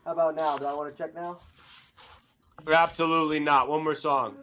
How about now? Do I want to check now? Absolutely not. One more song.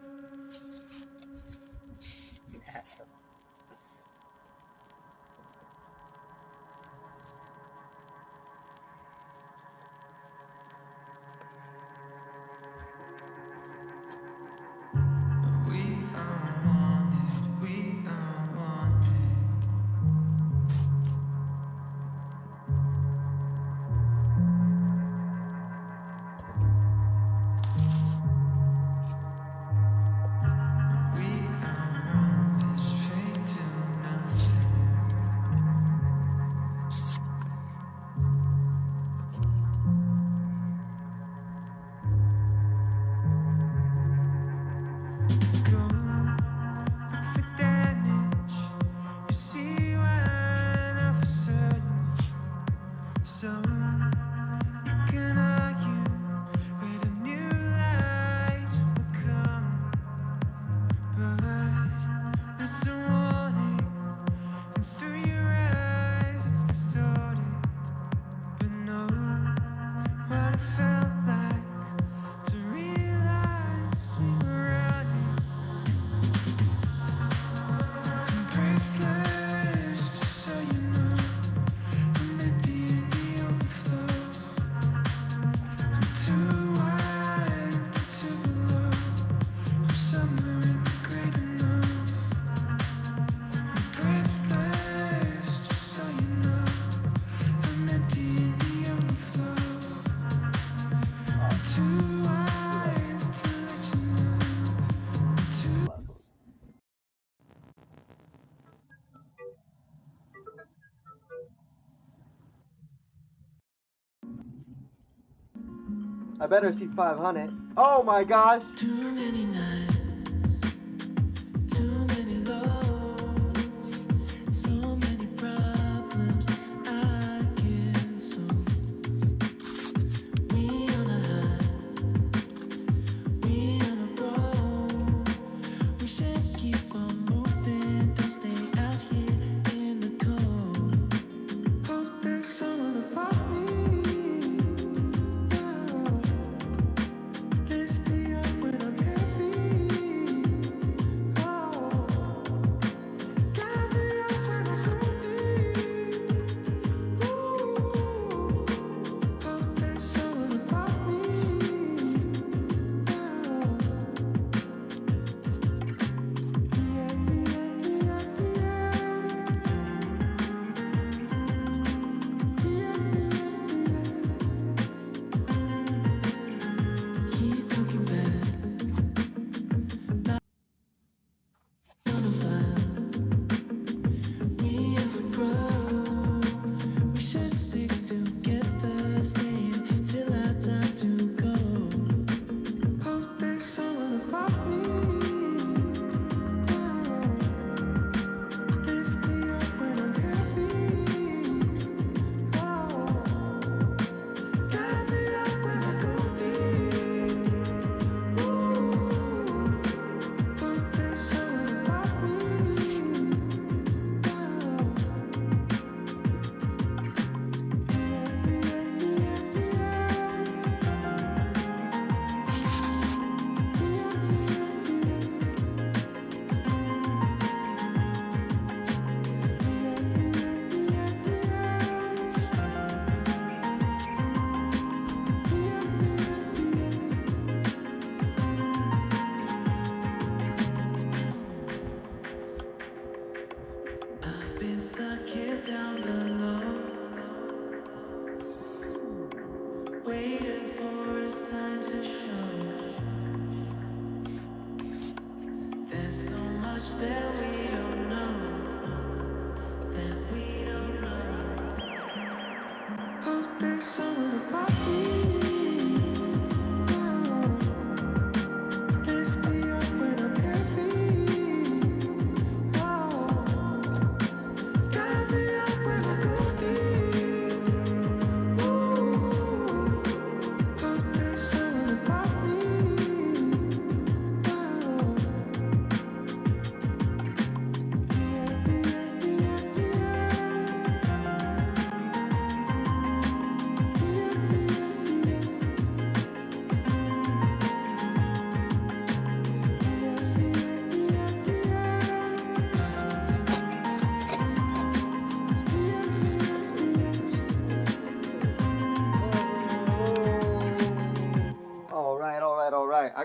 I better see 500. Oh my gosh! Too many nights, too many lows, so many problems I can't solve. We on a high, we on a roll. We should keep on moving, don't stay out here in the cold. Hope there's someone above me. Lift me up when I'm heavy.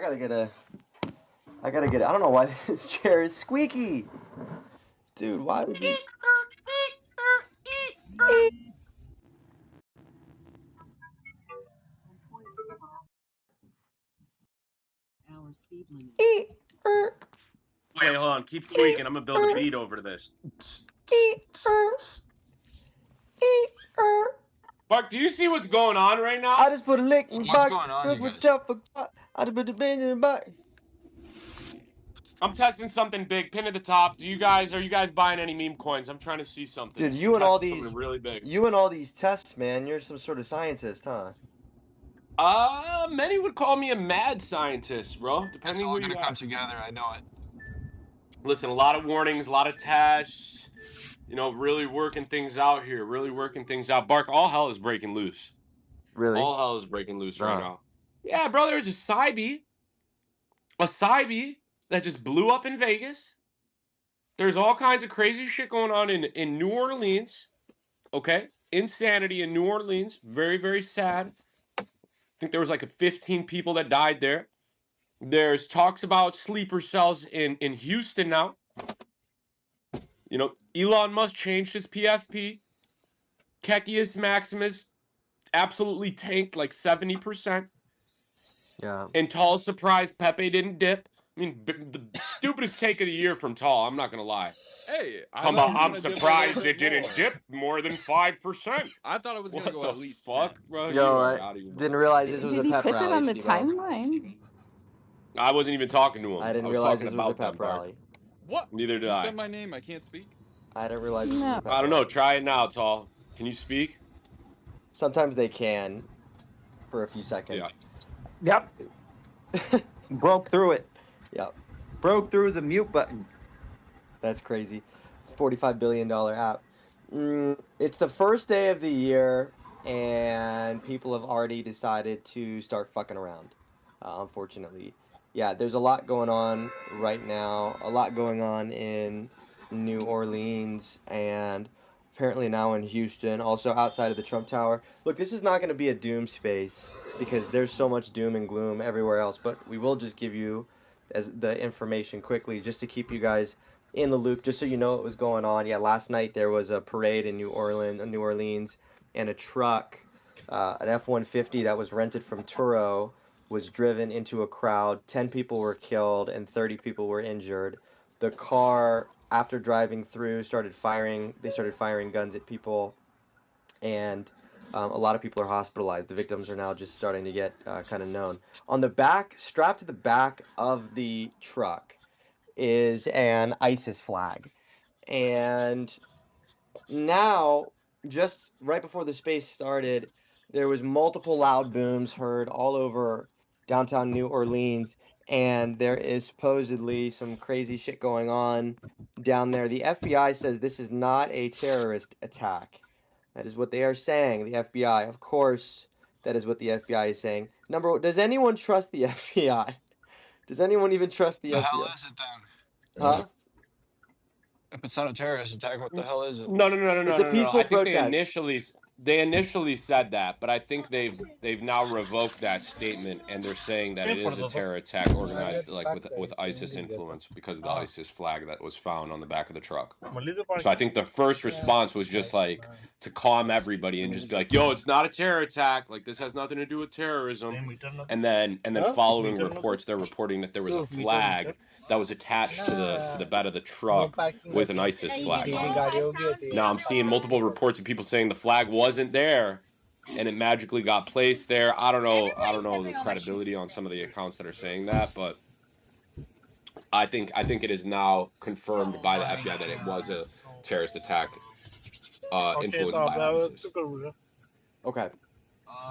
gotta get it. I don't know why this chair is squeaky. Dude, why would you... Our speed limit. Wait, hold on. Keep squeaking. I'm gonna build a beat over this. Mark, do you see what's going on right now? I just put a lick in the box. going on, Cook you with guys? chopper. I just put the bend in the box. I'm testing something big. Pin at the top. Are you guys buying any meme coins? I'm trying to see something. Dude, you and all Testing these something really big. You and all these tests, man. You're some sort of scientist, huh? Many would call me a mad scientist, bro. It's Depending all who gonna you come ask. together. I know it. Listen, a lot of warnings, a lot of tests. You know, really working things out here. Really working things out. Bark, all hell is breaking loose. Really? All hell is breaking loose right Nah. now. Yeah, bro, there's a Cybe that just blew up in Vegas. There's all kinds of crazy shit going on in New Orleans. Okay? Insanity in New Orleans. Very, very sad. I think there was like 15 people that died there. There's talks about sleeper cells in Houston now. You know, Elon Musk changed his PFP. Kekius Maximus absolutely tanked like 70%. Yeah. And Tall's surprised Pepe didn't dip. I mean, the stupidest take of the year from Tall, I'm not going to lie. Hey, I'm surprised it didn't dip more than 5%. I thought it was gonna go What at the least fuck, 10. bro? You Yo, are I out of your didn't mind. realize this was Did a he pep put rally. it on the Steve-O. timeline? I wasn't even talking to him. I didn't was realize talking this was a about them, pep Bark. rally. What? Neither did You I. spelled my name. I can't speak. I didn't realize this was a No. pep I don't know. rally. Try it now, Tall. Can you speak? Sometimes they can, for a few seconds. Yeah. Yep. Broke through it. Yep. Broke through the mute button. That's crazy. $45 billion app. It's the first day of the year, and people have already decided to start fucking around, unfortunately. Yeah, there's a lot going on right now. A lot going on in New Orleans, and apparently now in Houston, also outside of the Trump Tower. Look, this is not going to be a doom space, because there's so much doom and gloom everywhere else, but we will just give you as the information quickly, just to keep you guys in the loop, just so you know what was going on. Yeah, last night there was a parade in New Orleans, and a truck, an F-150 that was rented from Turo, was driven into a crowd. 10 people were killed and 30 people were injured. The car, after driving through, started firing guns at people, and a lot of people are hospitalized. The victims are now just starting to get kind of known. On the back, strapped to the back of the truck, is an ISIS flag. And now, just right before the space started, there was multiple loud booms heard all over downtown New Orleans, and there is supposedly some crazy shit going on down there. The FBI says this is not a terrorist attack. That is what they are saying, the FBI. Of course, that is what the FBI is saying. Number one, does anyone trust the FBI? Does anyone even trust the The FBI? hell is it then? Huh? If it's not a terrorist attack, what the hell is it? No. It's a peaceful I think protest. they initially said that, but I think they've now revoked that statement, and they're saying that it is a terror attack organized like with ISIS influence because of the ISIS flag that was found on the back of the truck. So I think the first response was just like to calm everybody and just be like, "Yo, it's not a terror attack. Like this has nothing to do with terrorism." And then following reports, they're reporting that there was a flag that was attached to the bed of the truck with an ISIS flag on it. Now I'm seeing multiple reports of people saying the flag wasn't there and it magically got placed there. I don't know the credibility on some of the accounts that are saying that, but I think it is now confirmed by the FBI that it was a terrorist attack influenced by ISIS. Okay.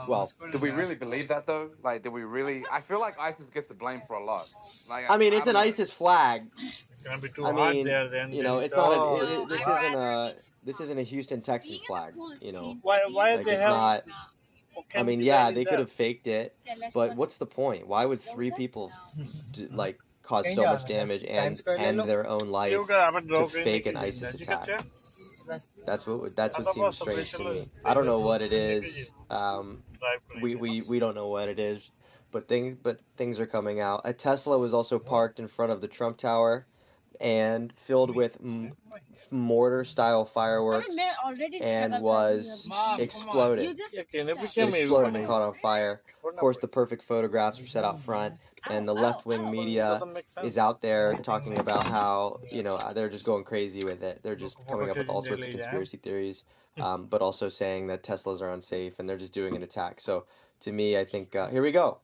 Well, Do we really believe that though? Like, do we really? I feel like ISIS gets the blame for a lot. Like, I mean, it's don't an know. ISIS flag. It's gonna be too I hot mean, there. Then you know, they it's not tell- a. This isn't a Houston, Texas flag. You know, Why like they it's have? not. I mean, yeah, they could have faked it, but but what's the point? Why would 3 people like cause so much damage and end their own life to fake an ISIS attack? That's what seems strange to me. I don't know what it is. We don't know what it is, but things are coming out. A Tesla was also parked in front of the Trump Tower and filled with mortar-style fireworks and was exploded. It exploded and caught on fire. Of course, the perfect photographs were set out front, and the left-wing media is out there talking about how, they're just going crazy with it. They're just coming up with all sorts of conspiracy theories, but also saying that Teslas are unsafe and they're just doing an attack. So to me, I think, here we go.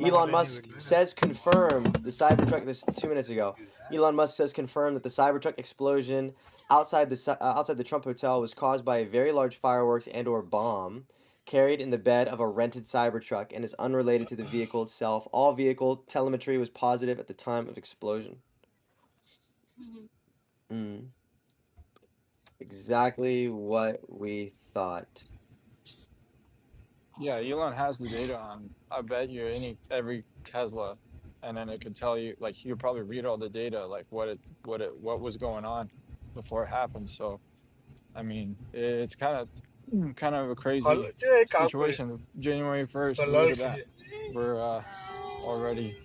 Elon Musk says confirmed the Cybertruck, this 2 minutes ago. Elon Musk says confirmed that the Cybertruck explosion outside the Trump Hotel was caused by a very large fireworks and/or bomb carried in the bed of a rented Cybertruck and is unrelated to the vehicle itself. All vehicle telemetry was positive at the time of explosion. Exactly what we thought. Yeah, Elon has the data on, I bet you, every Tesla, and then it could tell you, like, you could probably read all the data, like what was going on before it happened. So, I mean, it's kind of a crazy situation. January 1st, look at that. We're already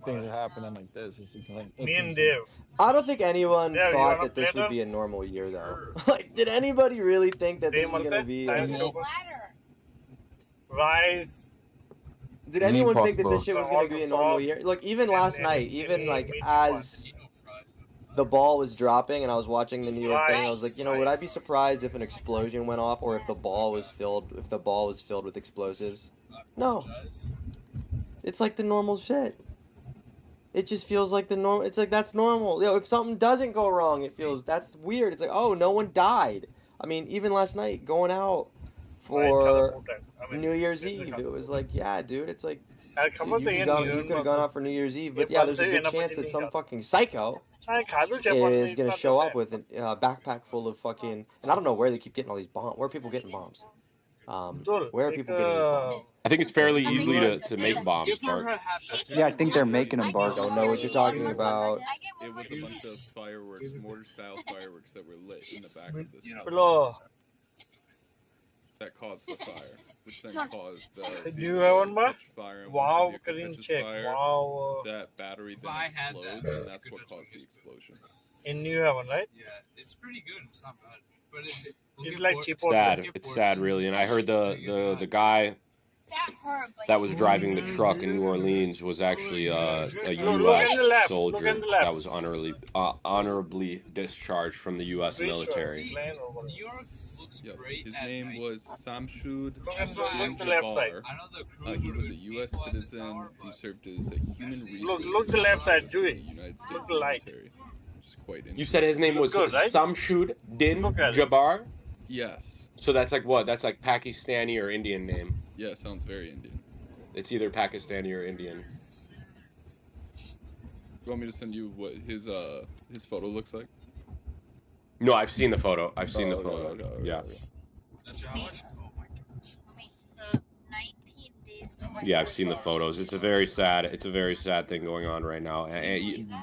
things are happening like this. It's insane. I don't think anyone thought that this would be a normal year, though. Like, did anybody really think that this was going to be a normal? Did anyone think that this shit was going to be a normal year? Like, even last night, even like as the ball was dropping and I was watching the New York thing, I was like, would I be surprised if an explosion went off or if the ball was filled with explosives? No. It's like the normal shit. It just feels like the normal. It's like that's normal. If something doesn't go wrong, it feels that's weird. It's like, oh, no one died. I mean, even last night going out for New Year's Eve, it was like, yeah, dude, it's like you could have gone out for New Year's Eve, but yeah, there's a good chance that some fucking psycho is gonna show up with a backpack full of fucking. And I don't know where they keep getting all these bombs. Where are people getting bombs? Where are people getting these bombs? I think it's fairly easily to make bombs, Bart. Yeah, I think they're making them, Bart. Don't know what you're talking about. It was a bunch of fireworks, mortar-style fireworks that were lit in the back of this that caused the fire, which then caused the catch fire. And wow, fire, that battery then explodes, and that's what caused the explosion. In New Haven, right? Yeah, it's pretty good. It's not bad, but it's like cheap. It's sad, really. And I heard the guy that was driving the truck in New Orleans was actually a U.S. soldier that was honorably discharged from the U.S. military. New York looks great. His name was Samshud Look the left side. He was a U.S. citizen who served as a human resource Look the left side, Dewey. in the United States Look the light. military, which is quite interesting. You said his name was Good, right? Samshud Din Jabbar? Yes. So that's like what? That's like Pakistani or Indian name. Yeah, sounds very Indian. It's either Pakistani or Indian. You want me to send you what his photo looks like? No, I've seen the photo. I've seen the Okay, photo. okay. Yeah. That's how much? Oh my goodness. Yeah, I've seen the photos. It's a very sad thing going on right now.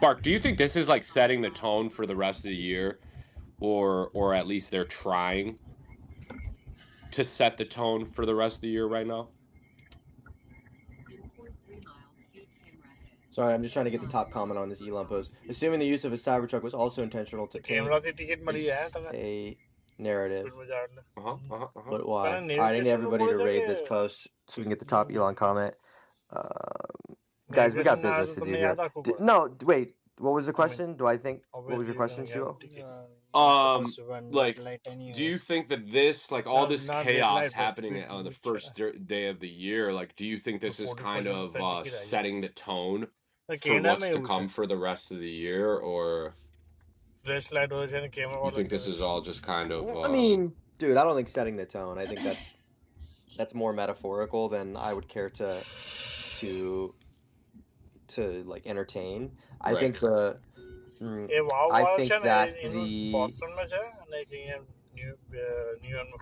Bart, do you think this is like setting the tone for the rest of the year, or at least they're trying to set the tone for the rest of the year right now? Sorry, I'm just trying to get the top comment on this Elon post. Assuming the use of a Cybertruck was also intentional to paint a narrative. But why? I need everybody to rate this post so we can get the top Elon comment. Guys, we got business to do here. No, wait. What was the question? What was your question, Shuo? Like, do you think that this, like, all this chaos happening on the first day of the year, like, do you think this is kind of setting the tone for what's to come for the rest of the year, or you think this is all just kind of? I mean, dude, I don't think setting the tone. I think that's more metaphorical than I would care to like entertain. I Right. think that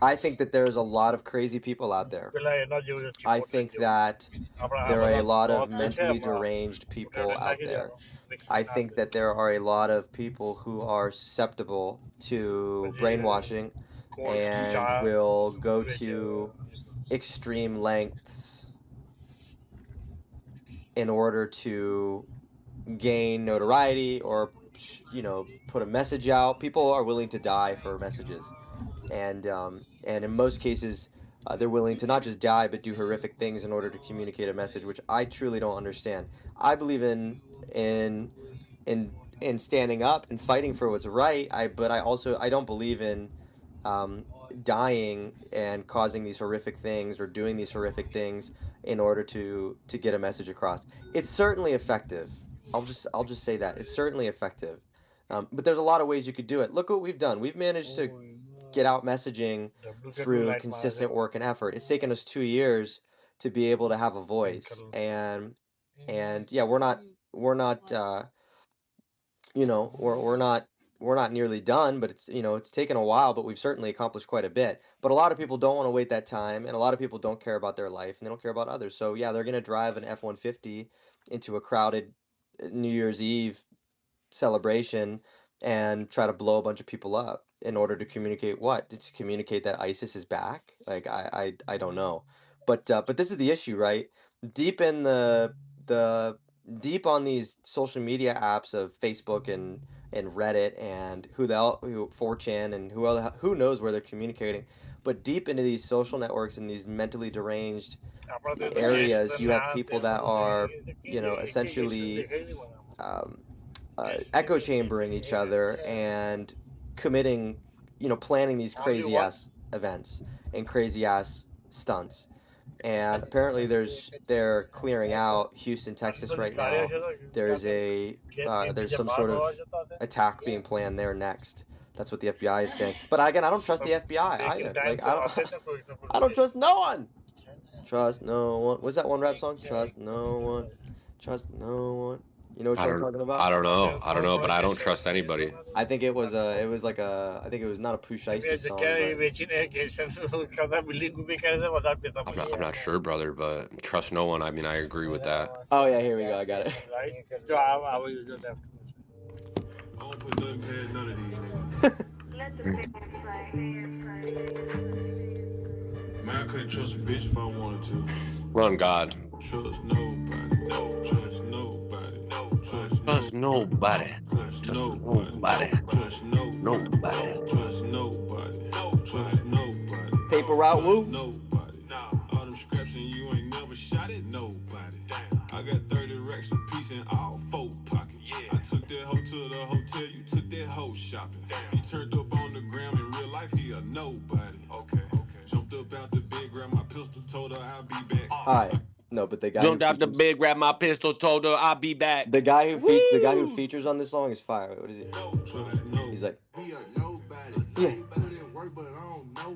I think that there's a lot of crazy people out there. I think that there are a lot of mentally deranged people out there. I think that there are a lot of people who are susceptible to brainwashing and will go to extreme lengths in order to gain notoriety or put a message out. People are willing to die for messages, and in most cases, they're willing to not just die but do horrific things in order to communicate a message, which I truly don't understand. I believe in standing up and fighting for what's right. But I don't believe in um, dying and causing these horrific things or doing these horrific things in order to get a message across. It's certainly effective. I'll just say that it's certainly effective. But there's a lot of ways you could do it. Look what we've done. We've managed to get out messaging through consistent work and effort. It's taken us 2 years to be able to have a voice, and yeah, we're not we're not nearly done, but it's taken a while, but we've certainly accomplished quite a bit. But a lot of people don't want to wait that time, and a lot of people don't care about their life, and they don't care about others. So yeah, they're going to drive an F-150 into a crowded New Year's Eve celebration and try to blow a bunch of people up in order to communicate what? To communicate that ISIS is back? Like I don't know. But this is the issue, right? Deep in the deep on these social media apps of Facebook and Reddit and who 4chan and who knows where they're communicating. But deep into these social networks and these mentally deranged areas, you have people that are, essentially um, echo chambering each other and committing, planning these crazy ass events and crazy ass stunts. And apparently they're clearing out Houston, Texas right now. There's some sort of attack being planned there next. That's what the FBI is saying. But again, I don't trust the FBI either. Like I don't trust no one. Trust no one. What's that one rap song? Trust no one. Trust no one. You know which I one I'm don't talking about? I don't know. I don't know, but I don't trust anybody. I think I think it was not a Pooh Shiesty song, but I'm not sure, brother, but trust no one. I mean, I agree with that. oh yeah, here we go. I got it. I don't put nothing past none of these niggas. Man, I couldn't trust a bitch if I wanted to. Run, God. Trust nobody. No, trust nobody. No, Trust nobody. Trust Trust nobody. nobody. Trust nobody. Nobody. Trust nobody. Trust nobody. Paper route, woo. Nobody. All them scraps and you ain't never shot at nobody. I got 30 racks of piece in all 4 pockets. I took that hoe to the hotel, you took that hoe shopping. He turned up on the gram in real life, he a nobody. Okay. Jumped up out the bed, grabbed my pistol, told her I'll be back. All right. No, but the guy Jumped out the bed, grabbed my pistol, told her I'll be back. the guy who features on this song is fire. What is he? He's like, yeah.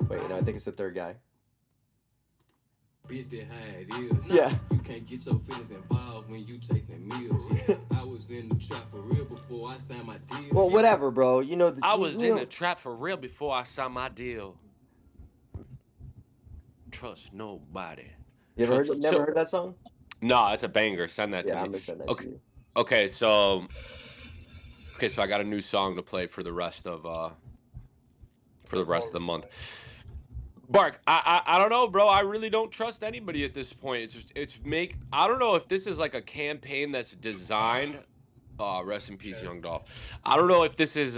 Wait, no, I think it's the third guy. Bitch, that how it is. Yeah. You can't get your feelings involved when you chasing meals. Yeah. I was in the trap for real before I signed my deal. Well, whatever, bro. I was in the trap for real before I signed my deal. Trust nobody. You never heard that song? No, it's a banger. Send that to me. I'm gonna send that to you. Okay, so I got a new song to play for the rest of the month. Bark, I don't know, bro. I really don't trust anybody at this point. I don't know if this is like a campaign that's designed. Rest in peace, Young Dolph. I don't know if this is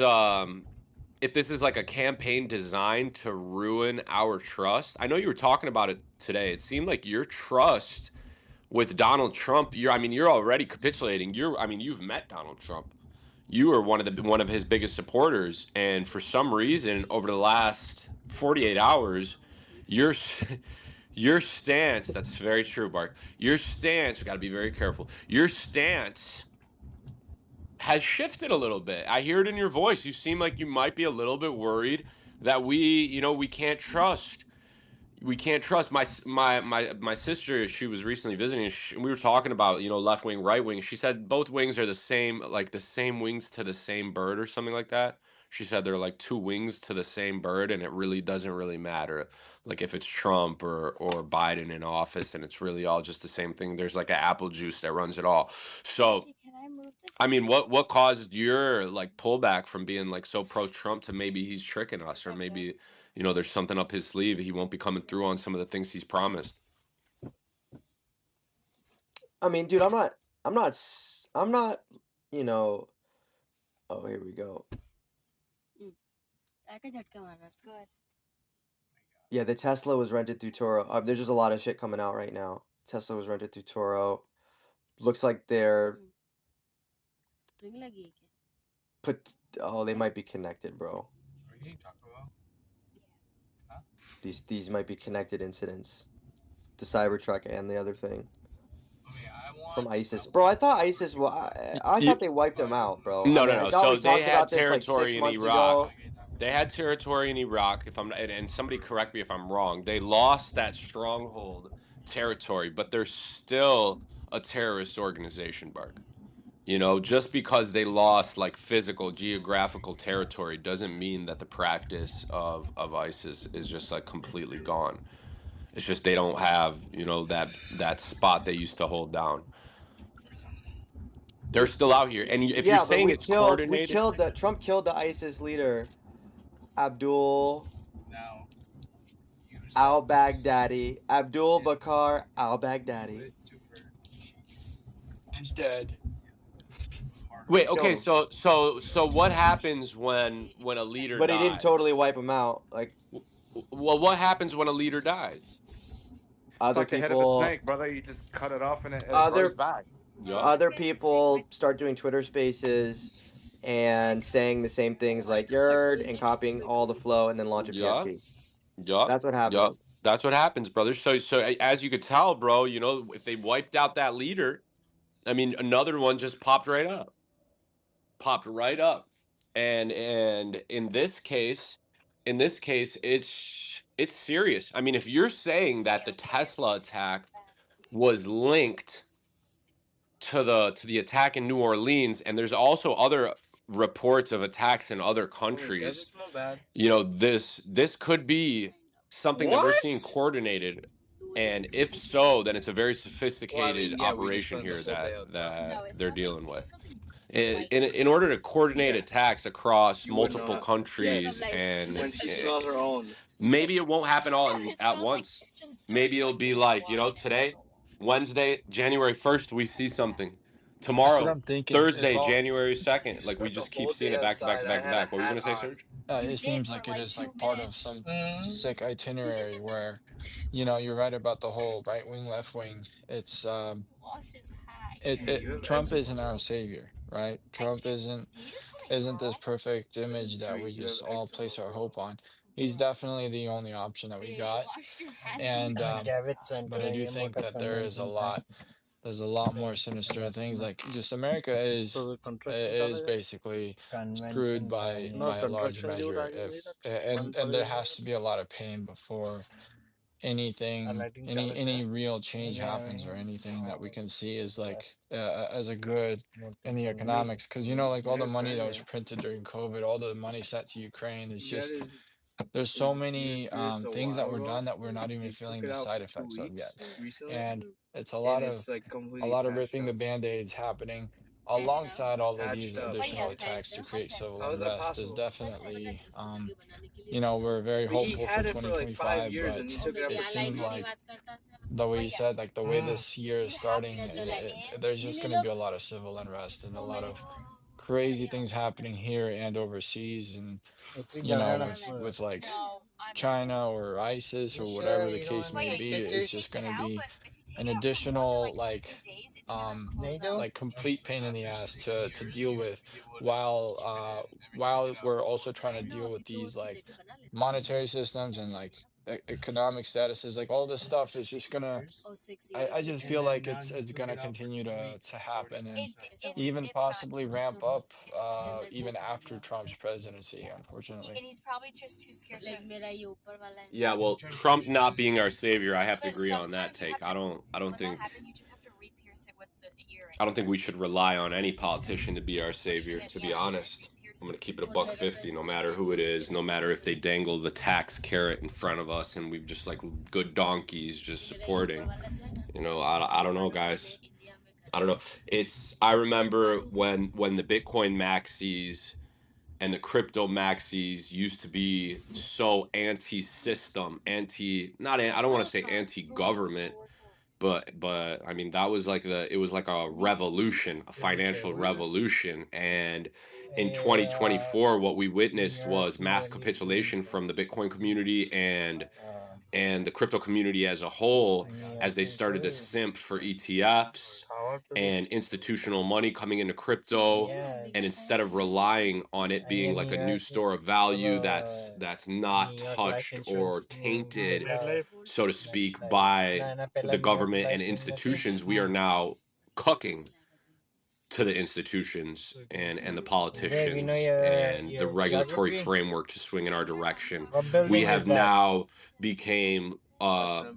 like a campaign designed to ruin our trust. I know you were talking about it today. It seemed like your trust with Donald Trump, you're already capitulating. You've met Donald Trump. You are one of his biggest supporters, and for some reason, over the last 48 hours, your stance. That's very true, Bark. Your stance. We got to be very careful. Your stance has shifted a little bit. I hear it in your voice. You seem like you might be a little bit worried that we can't trust. We can't trust my sister. She was recently visiting. We were talking about left wing, right wing. She said both wings are the same, like the same wings to the same bird or something like that. She said they're like 2 wings to the same bird, and it really doesn't really matter, like if it's Trump or Biden in office, and it's really all just the same thing. There's like an apple juice that runs it all. So, I mean, what caused your like pullback from being like so pro Trump to maybe he's tricking us, or maybe you know, there's something up his sleeve. He won't be coming through on some of the things he's promised. I mean, dude, I'm not, you know. Oh, here we go. Yeah, the Tesla was rented through Toro. There's just a lot of shit coming out right now. Tesla was rented through Toro. Looks like they're oh, they might be connected, bro. Are you eating Taco Bell? Huh? These might be connected incidents. The Cybertruck and the other thing. I mean, I want From ISIS, bro. I thought ISIS. Well, I thought they wiped them out, bro. No, I mean, no, I no. thought So we they talked had about this like 6 territory in months Iraq. ago. They had territory in Iraq. If I'm and somebody correct me if I'm wrong. They lost that stronghold territory, but they're still a terrorist organization, Bark. You know, just because they lost like physical, geographical territory doesn't mean that the practice of ISIS is just like completely gone. It's just they don't have, you know, that spot they used to hold down. They're still out here, and if you're Yeah, but saying it's coordinated, Trump killed the ISIS leader, Abdul now. al-Baghdadi, Abdul Bakr al-Baghdadi. He's dead. wait, Killed okay, him, so what happens when a leader but he didn't dies? totally wipe him out. Like Well, what happens when a leader dies? It's other like the head of a people, snake, brother. You just cut it off and it grows other back. Yup. other people start doing Twitter Spaces and saying the same things like "yerd" and copying all the flow and then launch a Yup. PFP. Yup. That's what Yup. happens. That's what happens, brother. So as you could tell, bro, you know, if they wiped out that leader, I mean, another one just popped right up. Popped right up. And in this case, it's serious. I mean, if you're saying that the Tesla attack was linked to the attack in New Orleans, and there's also other reports of attacks in other countries. You know, this could be something that we're seeing coordinated, and if so, then it's a very sophisticated operation here that they're dealing with. In order to coordinate attacks across multiple countries, and maybe it won't happen all at once. Maybe it'll be like, you know, today, Wednesday, January 1st, we see something. That's what Tomorrow, I'm thinking. Thursday, January 2nd. Like, we just keep seeing it back to back to back to back. What were you gonna say, Serge? It seems like it is like part of some sick itinerary where, you know, you're right about the whole right wing, left wing. It's Trump isn't our savior, right? Trump isn't this perfect image that we just all place our hope on. He's definitely the only option that we got. And but I do think that there's a lot more sinister things. Like just America is basically screwed by a large measure. If and there has to be a lot of pain before any real change happens, or anything that we can see is like as a good in the economics, because you know, like all the money that was printed during COVID, all the money sent to Ukraine, is just there's so many things that were done that we're not even feeling the side effects of yet. And it's a lot of ripping the band-aids happening alongside all of these additional attacks to create civil unrest. There's definitely you know, we're very hopeful for 2025, but it seems like the way you said, like the way this year is starting, there's just going to be a lot of civil unrest and a lot of crazy things happening here and overseas. And you know, with like China or ISIS or whatever the case may be, it's just going to be an additional like complete pain in the ass to deal with, while we're also trying to deal with these like monetary systems and like economic statuses. Like all this stuff is just gonna, I just feel like it's gonna continue to happen, and even possibly ramp up even after Trump's presidency, unfortunately. Yeah, well, Trump not being our savior, I have to agree on that take. I don't think we should rely on any politician to be our savior, to be honest. I'm gonna keep it a $1.50, no matter who it is, no matter if they dangle the tax carrot in front of us and we've just like good donkeys just supporting. You know, I don't know, guys. I don't know. I remember when the Bitcoin maxis and the crypto maxis used to be so anti-system, I don't want to say anti-government, but I mean that was like it was like a revolution, a financial revolution. And in 2024 what we witnessed was mass capitulation from the Bitcoin community and the crypto community as a whole, as they started to simp for ETFs and institutional money coming into crypto. And instead of relying on it being like a new store of value that's not touched or tainted, so to speak, by the government and institutions, we are now cooking to the institutions and the politicians and the regulatory framework to swing in our direction. We have now became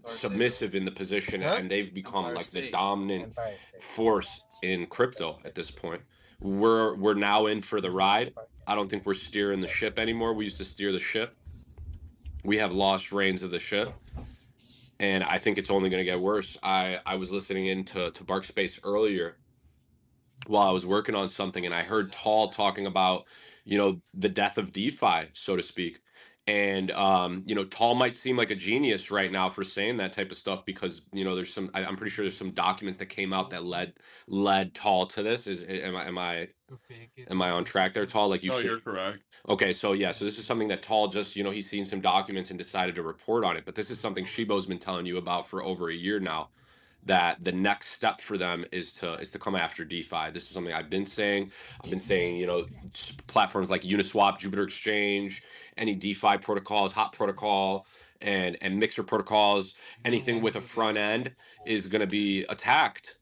submissive in the position, and they've become like the dominant force in crypto at this point. We're now in for the ride. I don't think we're steering the ship anymore. We used to steer the ship. We have lost reins of the ship, and I think it's only going to get worse. I was listening into Bark Space earlier while I was working on something, and I heard Tall talking about, the death of DeFi, so to speak. And Tall might seem like a genius right now for saying that type of stuff because there's I'm pretty sure there's some documents that came out that led Tall to this. Am I on track there, Tall? Like you No, should. you're correct. Okay, so yeah, so this is something that Tall just, he's seen some documents and decided to report on it. But this is something Shibo's been telling you about for over a year now, that the next step for them is to come after DeFi. This is something I've been saying. I've been saying, platforms like Uniswap, Jupiter Exchange, any DeFi protocols, Hot Protocol, and Mixer protocols, anything with a front end is going to be attacked.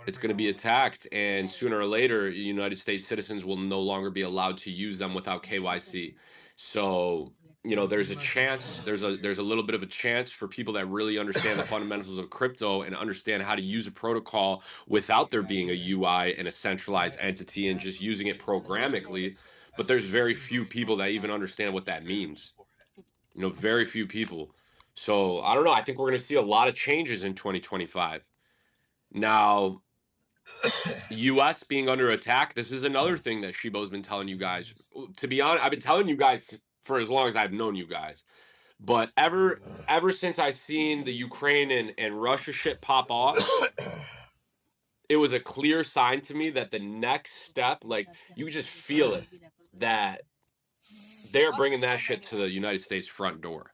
It's going to be attacked, and sooner or later, United States citizens will no longer be allowed to use them without KYC. So, there's a chance, there's a little bit of a chance for people that really understand the fundamentals of crypto and understand how to use a protocol without there being a UI and a centralized entity and just using it programmatically. But there's very few people that even understand what that means. Very few people. So I don't know. I think we're going to see a lot of changes in 2025. Now, US being under attack, this is another thing that Shibo's been telling you guys. To be honest, I've been telling you guys for as long as I've known you guys. But ever since I seen the Ukraine and Russia shit pop off, it was a clear sign to me that the next step, like you just feel it, that they're bringing that shit to the United States front door.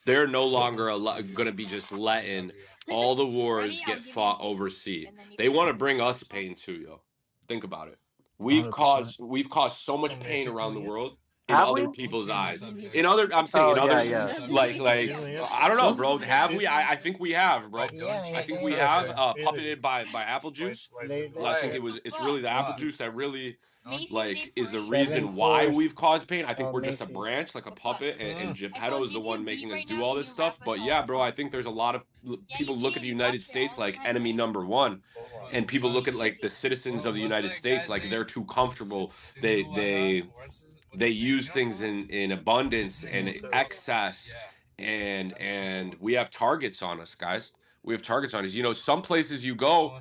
They're no longer going to be just letting all the wars get fought overseas. They want to bring us pain too, yo. Think about it. We've 100%. caused so much pain around the world in Have we? other people's eyes. I'm saying Oh, in other, yeah. like I don't know, bro. Have we? I think we have, bro. I think we have puppeted by apple juice. I think it's really the apple juice that really is the reason why we've caused pain. I think we're just a branch, like a puppet, and Geppetto is the one making us do all this stuff. But yeah, bro, I think there's a lot of people look at the United States like enemy number one, and people look at like the citizens of the United States like they're too comfortable. They use things in abundance and excess, and we have targets on us, guys. We have targets on us. Some places you go,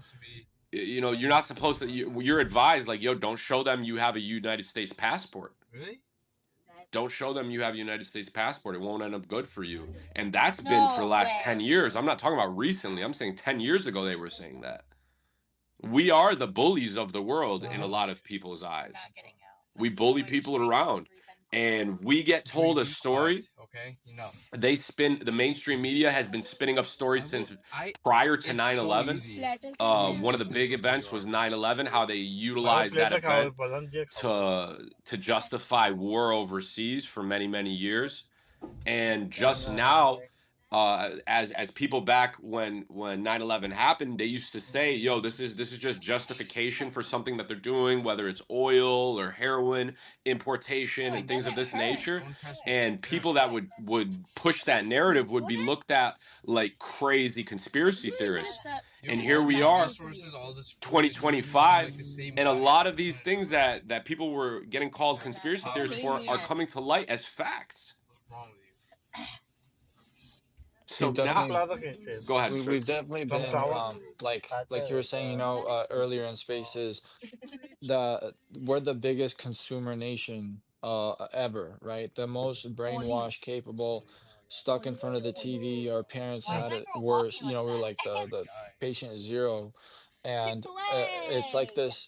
you're not supposed to. You're advised, like, yo, don't show them you have a United States passport. Really? Don't show them you have a United States passport. It won't end up good for you. And that's been for the last 10 years. I'm not talking about recently. I'm saying 10 years ago they were saying that. We are the bullies of the world in a lot of people's eyes. We bully people around. And we get told a story. Okay, The mainstream media has been spinning up stories since prior to 9/11. One of the big events was 9/11, how they utilized that event to justify war overseas for many, many years. And just now, as people back when 9/11 happened, they used to say, yo, this is just justification for something that they're doing, whether it's oil or heroin importation and things of this nature. And people that would push that narrative would be looked at like crazy conspiracy theorists. And here we are, 2025, and a lot of these things that people were getting called conspiracy theories for are coming to light as facts. So we've now, definitely go ahead, sir. we've definitely been like you were saying, you know, earlier in spaces, we're the biggest consumer nation ever, right? The most brainwashed, capable, stuck in front of the TV. Our parents had it worse. You know, we were like the patient zero, and it's like this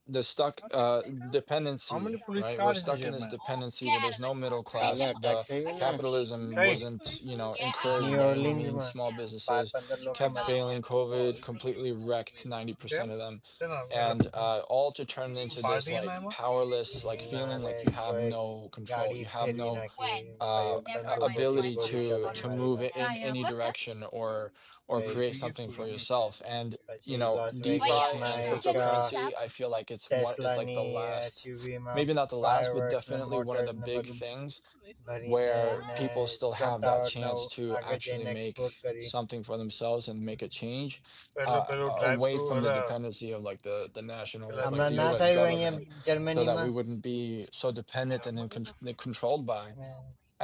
the stuck How dependency, many police right? We're cars is stuck in here, this man? dependency where there's no middle class. साला The touch चाहिए ना capitalism Hey, wasn't, you know, encouraged new by any Orleans means. में Small businesses लोग का kept मर गया failing. COVID completely wrecked 90% of them. मतलब And all to turn into this party है ना like एमा? powerless like ना feeling रे like you have कोई no control. गाड़ी You have फिर भी no ना कि भाई बंदूक होती ability गोली to चलाने वाले move it सब in any direction or भाई create something for yourself. And you પછી know, Las DeFi Vegas and में एक cryptocurrency, I feel like it's one Tesla it's like नी the last, एसयूवी में maybe not the last, but fireworks ने definitely one of motors the ने big બધું things भरी ने where ને people still Trump have that tower ને chance to આગળ actually જઈને make એક્સપ્લોર કરી something for themselves and make a change पहले drive away through from the वाला dependency of like the national, like હમણાં the ના US થયું અહીંયા government, so that જર્મનીમાં we wouldn't be so dependent and then controlled by.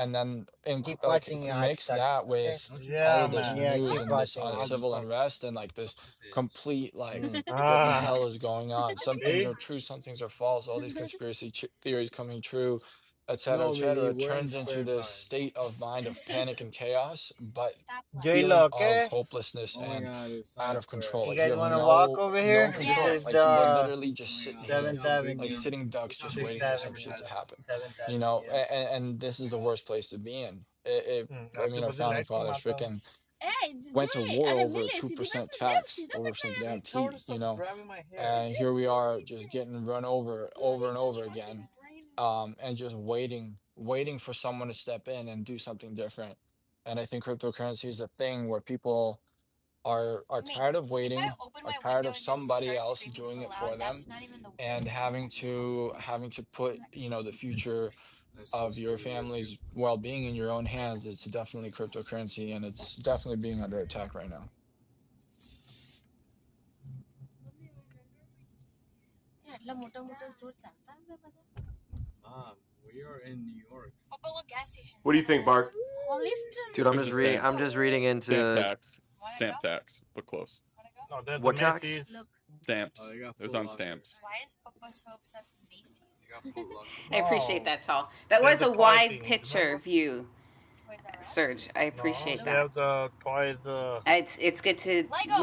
And then keep like watching Aaj mix Tak, that okay? with all Yeah, of this man. Yeah, news keep and this watching it. civil unrest and like this complete like Mm. what the Ah, hell is going on? Some things see? are true, some things are false. All these conspiracy theories coming true, No, et really, cetera, we're in turns into spare this time. state of mind of panic and chaos, but Joy feeling okay? of hopelessness Oh my and god, it's out Times of Square. control. You Like you guys have want to walk over here? no This control. is Like the we're literally just sitting here 7th Avenue. like sitting ducks, just waiting 6th for some Avenue. shit to happen. 7th You Avenue, know, yeah. and this is the worst place to be in. I आपके mean, our बदले founding light कौन fathers मारता है? freaking went to war over a 2% tax over some damn tea, you know, grabbing my hair. and here we are just getting run over and over again, and just waiting for someone to step in and do something different. And I think cryptocurrency is a thing where people are tired of waiting, are tired of somebody else doing it for them, and having to put, you know, the future of your family's well-being in your own hands. It's definitely cryptocurrency, and it's definitely being under attack right now. We are in New York. What do you think, Mark? Dude, I'm just reading into Stamp tax, but close. No, there's what the tax? Macy's. Stamps. Oh, they got It was Foot on Locker. stamps. Why is Papa so obsessed with Macy's? They got Foot Locker. I appreciate Wow. that, Tall. That There's was the a toy wide thing, picture remember? view, Toys R Us? Serge. I appreciate They that. have the toys. It's good to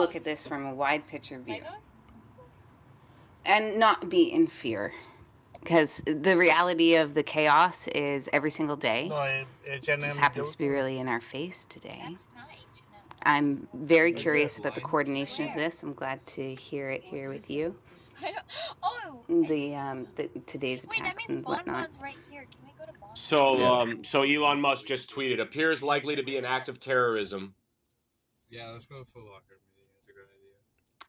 look at Legos. this from a wide picture view Legos? and not be in fear, because the reality of the chaos is every single day. No, It just H&M. happens to be really in our face today. That's not H&M. I'm very Right curious there. about the coordination of this. I'm glad to hear it here with you. I don't. Oh. The today's Wait, that attacks means and whatnot. Bonbon's right here. Can we go to Bonbon? So, Yeah. so Elon Musk just tweeted, appears likely to be an act of terrorism. Yeah, let's go to Foot Locker. That's a good idea.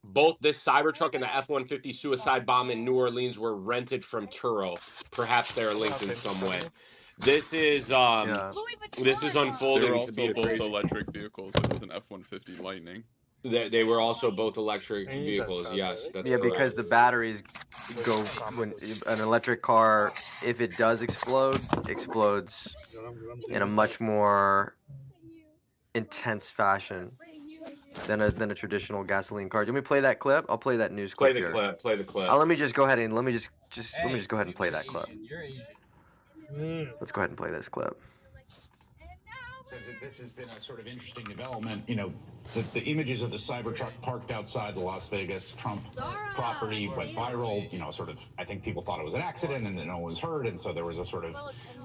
Both this Cybertruck and the F-150 suicide bomb in New Orleans were rented from Turo. Perhaps they are linked in some way. This is Yeah. this is They were unfolding to be also a both crazy. electric vehicles. It was an F-150 Lightning. They were also both electric vehicles. Yes, that's Yeah, correct. because the batteries go when an electric car, if it does explode, explodes in a much more intense fashion than a traditional gasoline car. Do you want me to play that clip? I'll play that news Play clip the here. clip. Play the clip. Let me just go ahead and let me just go ahead and play that clip. You're Asian. Let's go ahead and play this clip. Says that this has been a sort of interesting development. You know, the images of the Cybertruck parked outside the Las Vegas Trump property went viral. You know, sort of, I think people thought it was an accident and that no one was hurt. And so there was a sort of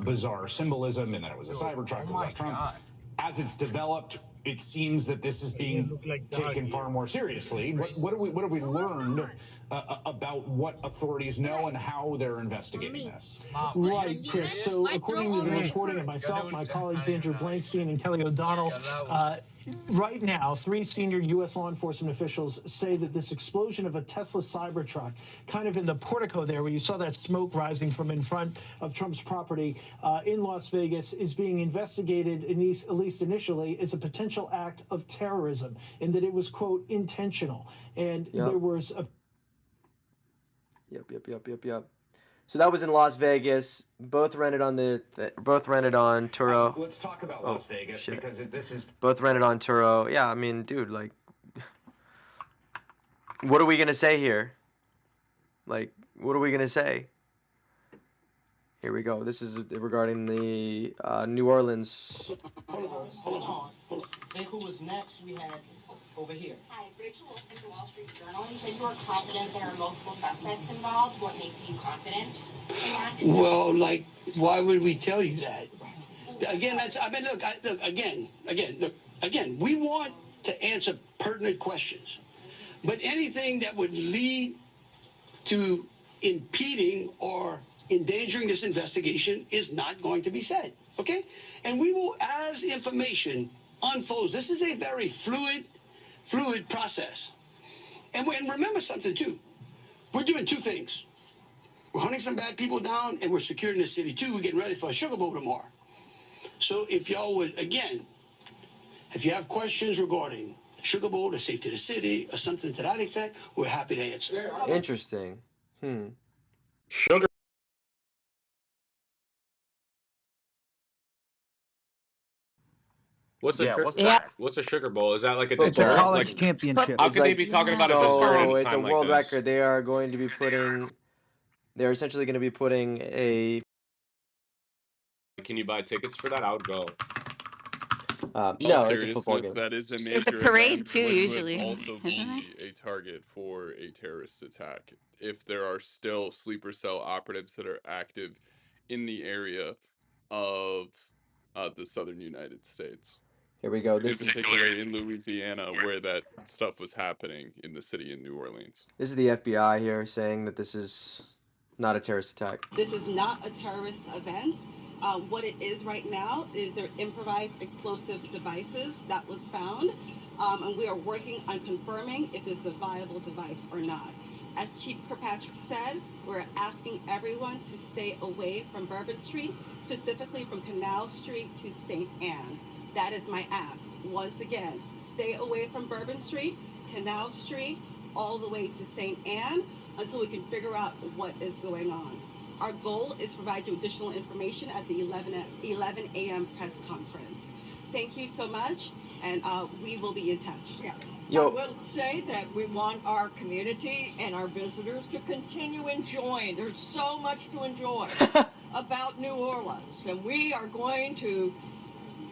bizarre symbolism and that it was a Cybertruck, it was not Trump. As it's developed, it seems that this is being taken far more seriously. What have we learned about what authorities know and how they're investigating this? Right, Chris. So according to the reporting of myself, my colleagues Andrew Blankstein and Kelly O'Donnell, right now, 3 senior U.S. law enforcement officials say that this explosion of a Tesla Cybertruck, kind of in the portico there where you saw that smoke rising from in front of Trump's property in Las Vegas, is being investigated, at least initially, as a potential act of terrorism, and that it was, quote, intentional. And there was a... Yep. So that was in Las Vegas. Both rented on both rented on Turo. Let's talk about Las Vegas shit. because this is Both rented on Turo. Yeah, I mean, dude, like, what are we gonna say here? Like, what are we gonna say? Here we go. This is regarding the New Orleans. Hold on. Then who was next? We had over here. Hi, Rachel Wolfman, the Wall Street Journal. You said you are confident there are multiple suspects involved. What makes you confident in that? Well, like, why would we tell you that? Again, again, we want to answer pertinent questions. But anything that would lead to impeding or endangering this investigation is not going to be said, okay? And we will, as information unfolds, this is a very fluid process. And remember something, too. We're doing two things. We're hunting some bad people down, and we're securing the city, too. We're getting ready for a Sugar Bowl tomorrow. So if y'all would, again, if you have questions regarding the Sugar Bowl, the safety of the city, or something to that effect, we're happy to answer. Interesting. Sugar. What's a what's Yeah. that? What's a Sugar Bowl? Is that like a Football. It's a dessert? college Like, championship. how It's could they like- be talking about a dessert at So a it's a time like world this? record. They are going to be putting. They're essentially going to be putting a. Can you buy tickets for that? I would go. No, it's a football Seriousness, game. that is a major There's a parade event, too, which usually, would also isn't be a target for a terrorist attack if there are still sleeper cell operatives that are active in the area of the southern United States. Here we go. In particular in Louisiana, where that stuff was happening in the city in New Orleans. This is the FBI here saying that this is not a terrorist attack. This is not a terrorist event. What it is right now is their improvised explosive devices that was found, and we are working on confirming if it's a viable device or not. As Chief Kirkpatrick said, we're asking everyone to stay away from Bourbon Street, specifically from Canal Street to St. Anne. That is my ask. Once again, stay away from Bourbon Street, Canal Street, all the way to St. Anne until we can figure out what is going on. Our goal is to provide you additional information at the 11 a.m. press conference. Thank you so much, and we will be in touch. Yes. Yo. I will say that we want our community and our visitors to continue enjoying. There's so much to enjoy about New Orleans, and we are going to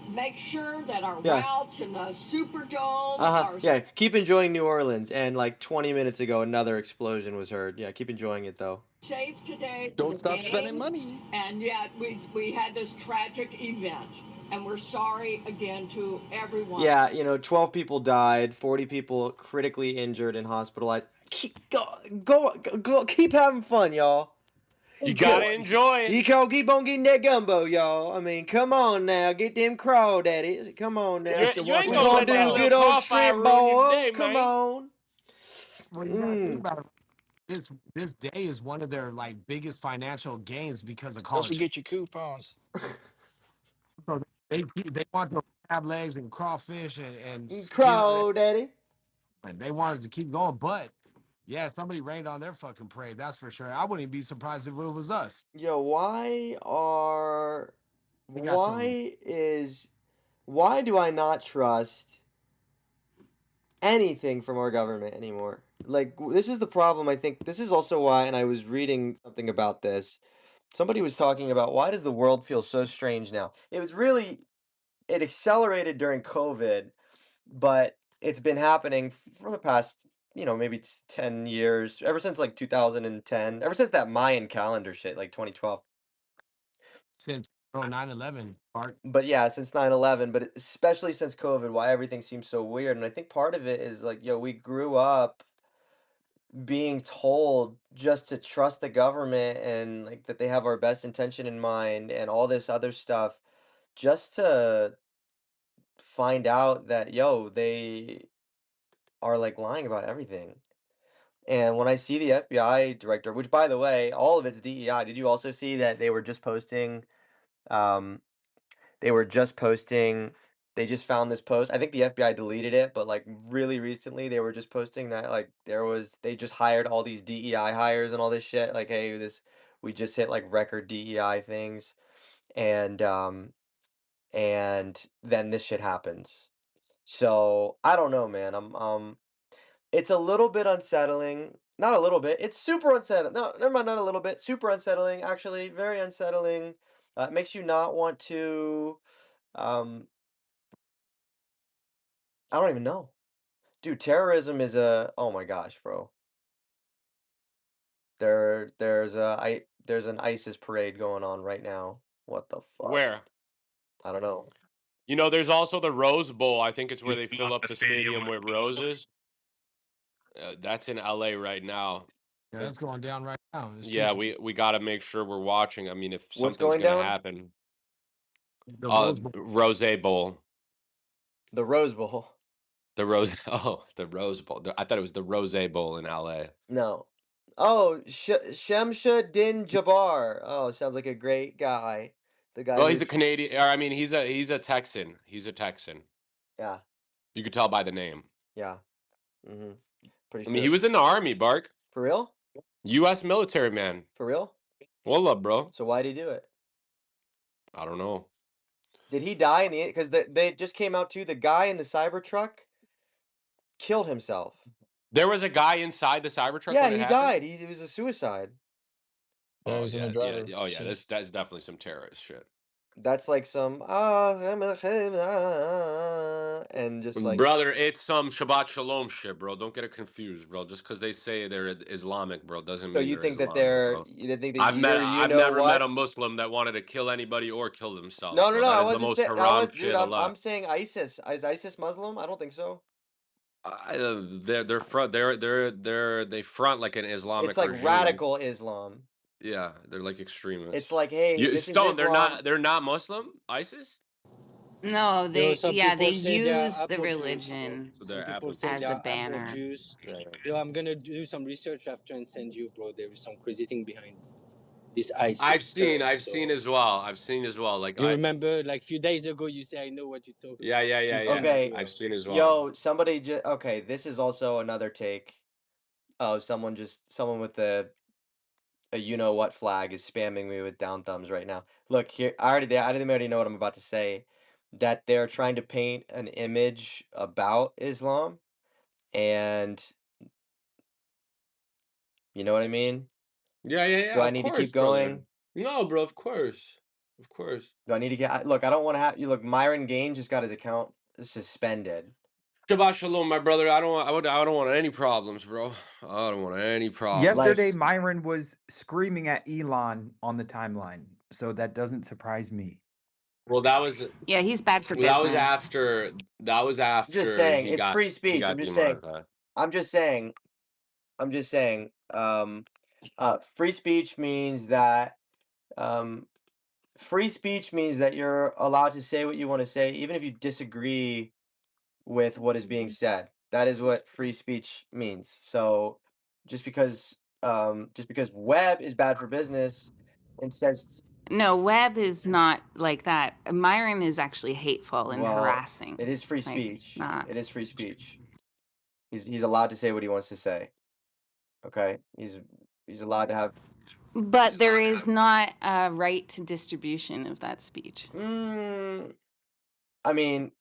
make sure that our routes in the Superdome are Yeah, keep enjoying New Orleans. And like 20 minutes ago, another explosion was heard. Yeah, keep enjoying it though. safe today. Don't stop spending money. And yet we had this tragic event, and we're sorry again to everyone. Yeah, 12 people died, 40 people critically injured and hospitalized. Keep keep having fun, y'all. You gotta enjoy it. You can't keep on getting that gumbo, y'all. I mean, come on now, get them crawdaddies. Come on now. You ain't We're gonna let do that good little old car fire shrimp ruin your boil. day, Come man. on. Well, you gotta think about it. This day is one of their like biggest financial gains because of Don't college. forget your coupons. So they want those crab legs and crawfish and Crawdaddy. and they wanted to keep going, but yeah, somebody rained on their fucking parade. That's for sure. I wouldn't be surprised if it was us. Yo, why do I not trust anything from our government anymore? Like, this is the problem. I think this is also why, and I was reading something about this. Somebody was talking about why does the world feel so strange now? It accelerated during COVID, but it's been happening for the past, maybe 10 years, ever since like 2010, ever since that Mayan calendar shit, like 2012. Since 9/11, Bart. But yeah, since 9/11, but especially since COVID, why everything seems so weird. And I think part of it is like, we grew up being told just to trust the government and like that they have our best intention in mind and all this other stuff just to find out that, they are like lying about everything. And when I see the FBI director, which by the way, all of it's DEI, did you also see that they were just posting, um, they were just posting, they just found this post. I think the FBI deleted it, but like really recently they were just posting that like they just hired all these DEI hires and all this shit. Like, hey, We just hit like record DEI things, and then this shit happens. So I don't know, man. It's a little bit unsettling. Not a little bit. It's super unsettling. No, never mind. Not a little bit. Super unsettling. Actually, very unsettling. It makes you not want to. Um, I don't even know, dude. Terrorism is a. Oh my gosh, bro. There's an ISIS parade going on right now. What the fuck? Where? I don't know. You know, there's also the Rose Bowl. I think it's where they fill up the stadium with roses. That's in LA right now. Yeah, that's going down right now. It's Yeah, just we got to make sure we're watching. I mean, if What's something's going gonna down? happen, the Rose Bowl. Rose Bowl, The Rose Bowl. the Rose. Oh, the Rose Bowl. I thought it was the Rose Bowl in LA. No. Oh, Shemsha Din Jabbar. Oh, sounds like a great guy. The guy Well, he's who. a Canadian. Or I mean, he's a Texan. He's a Texan. Yeah. You could tell by the name. Yeah. Mm-hmm. Pretty I mean, sure. he was in the army, Bark. For real? U.S. military man. For real? Well up, bro. So why'd he do it? I don't know. Did he die in the? Because they just came out too. The guy in the Cybertruck killed himself. There was a guy inside the Cybertruck Yeah, when it he happened. died. It was a suicide. Yeah, he Oh was in yeah, the driver. yeah. Oh yeah, seat. that's definitely some terrorist shit. That's like some and just like. Brother, it's some Shabbat Shalom shit, bro. Don't get it confused, bro. Just because they say they're Islamic, bro, doesn't So mean you they're think that Islamic, bro. they think that I've never met a Muslim that wanted to kill anybody or kill themselves, No, no, bro. no. That I is the wasn't most saying. haram Dude. shit I'm alive. saying ISIS. Is ISIS Muslim? I don't think so. They front like an Islamic It's like regime. radical Islam. Yeah, they're like extremists. It's like, hey, this is Stone, Islam. they're not Muslim, ISIS? No, Yo, some they people say they are use the Afro Jews, bro. religion So Some they're people Apple say as they a are Afro banner. Jews. Yeah. So I'm gonna do some research after and send you, bro. There is some crazy thing behind this ISIS. I've seen So as well. I've seen as well. Like you remember, like few days ago, you say I know what you're talking yeah, about. yeah, yeah, You've yeah. seen as Okay, well. I've seen as well. yo, somebody just okay. This is also another take of someone with a you know what flag is spamming me with down thumbs right now. Look here, I already know what I'm about to say. That they're trying to paint an image about Islam, and you know what I mean? Yeah, yeah, Do yeah. I Of need to keep course, brother. going? No, bro. Of course, of course. Do I need to get? Look, I don't want to have you. Look, Myron Gaines just got his account suspended. Shabbat shalom, my brother. I don't want any problems, bro. I don't want any problems. Yesterday, Myron was screaming at Elon on the timeline, so that doesn't surprise me. Well, that was Yeah, he's bad for that was business. after Just saying, he it's got free speech. I'm just saying. Free speech means that you're allowed to say what you want to say, even if you disagree with what is being said. That is what free speech means. So just because web is bad for business, and says No, Webb is not like that. Myron is actually hateful and harassing. it is free Like, it's speech. not. It is free speech. He's allowed to say what he wants to say. Okay, he's allowed to have. But there is not a right to distribution of that speech. I mean,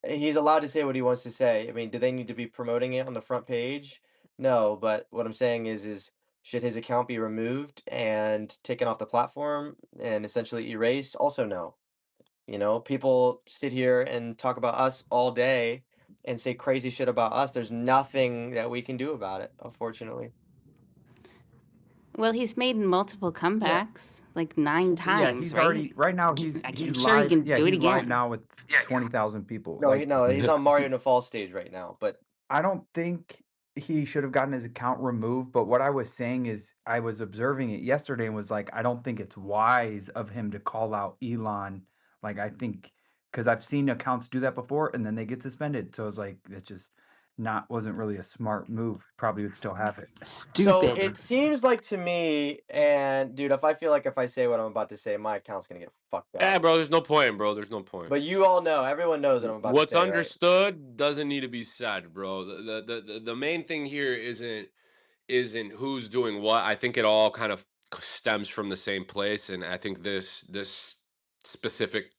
he's allowed to say what he wants to say. I mean, do they need to be promoting it on the front page? No, but what I'm saying is should his account be removed and taken off the platform and essentially erased? Also, no. You know, people sit here and talk about us all day and say crazy shit about us. There's nothing that we can do about it, unfortunately. Well, he's made multiple comebacks, like 9 times, Yeah, he's right? already right now. He's I'm he's sure live. he can Yeah, do it he's live again. now with 20,000 people. No, Like, he's on Mario Nafal stage right now, but I don't think he should have gotten his account removed. But what I was saying is, I was observing it yesterday and was like, I don't think it's wise of him to call out Elon. Like, I think because I've seen accounts do that before and then they get suspended. So it's like it's just wasn't really a smart move. Probably would still have it. So it seems like to me, and dude, if I say what I'm about to say, my account's gonna get fucked up. Yeah, bro. There's no point, bro. There's no point. But you all know, everyone knows what I'm about What's to say, right? understood doesn't need to be said, bro. The main thing here isn't who's doing what. I think it all kind of stems from the same place, and I think this specific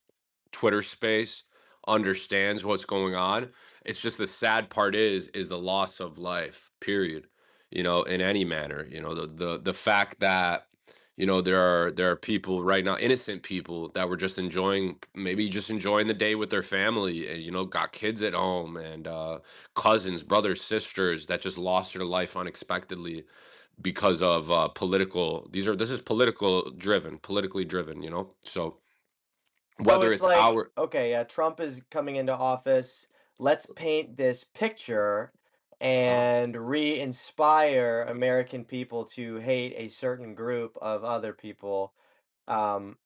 Twitter space understands what's going on. It's just the sad part is the loss of life, period. In any manner. The fact that there are people right now, innocent people that were just maybe just enjoying the day with their family, and got kids at home, and cousins, brothers, sisters that just lost their life unexpectedly because of this is politically driven. So So whether it's it's like, our okay, yeah, Trump is coming into office. Let's paint this picture uh and re-inspire American people to hate a certain group of other people. Um,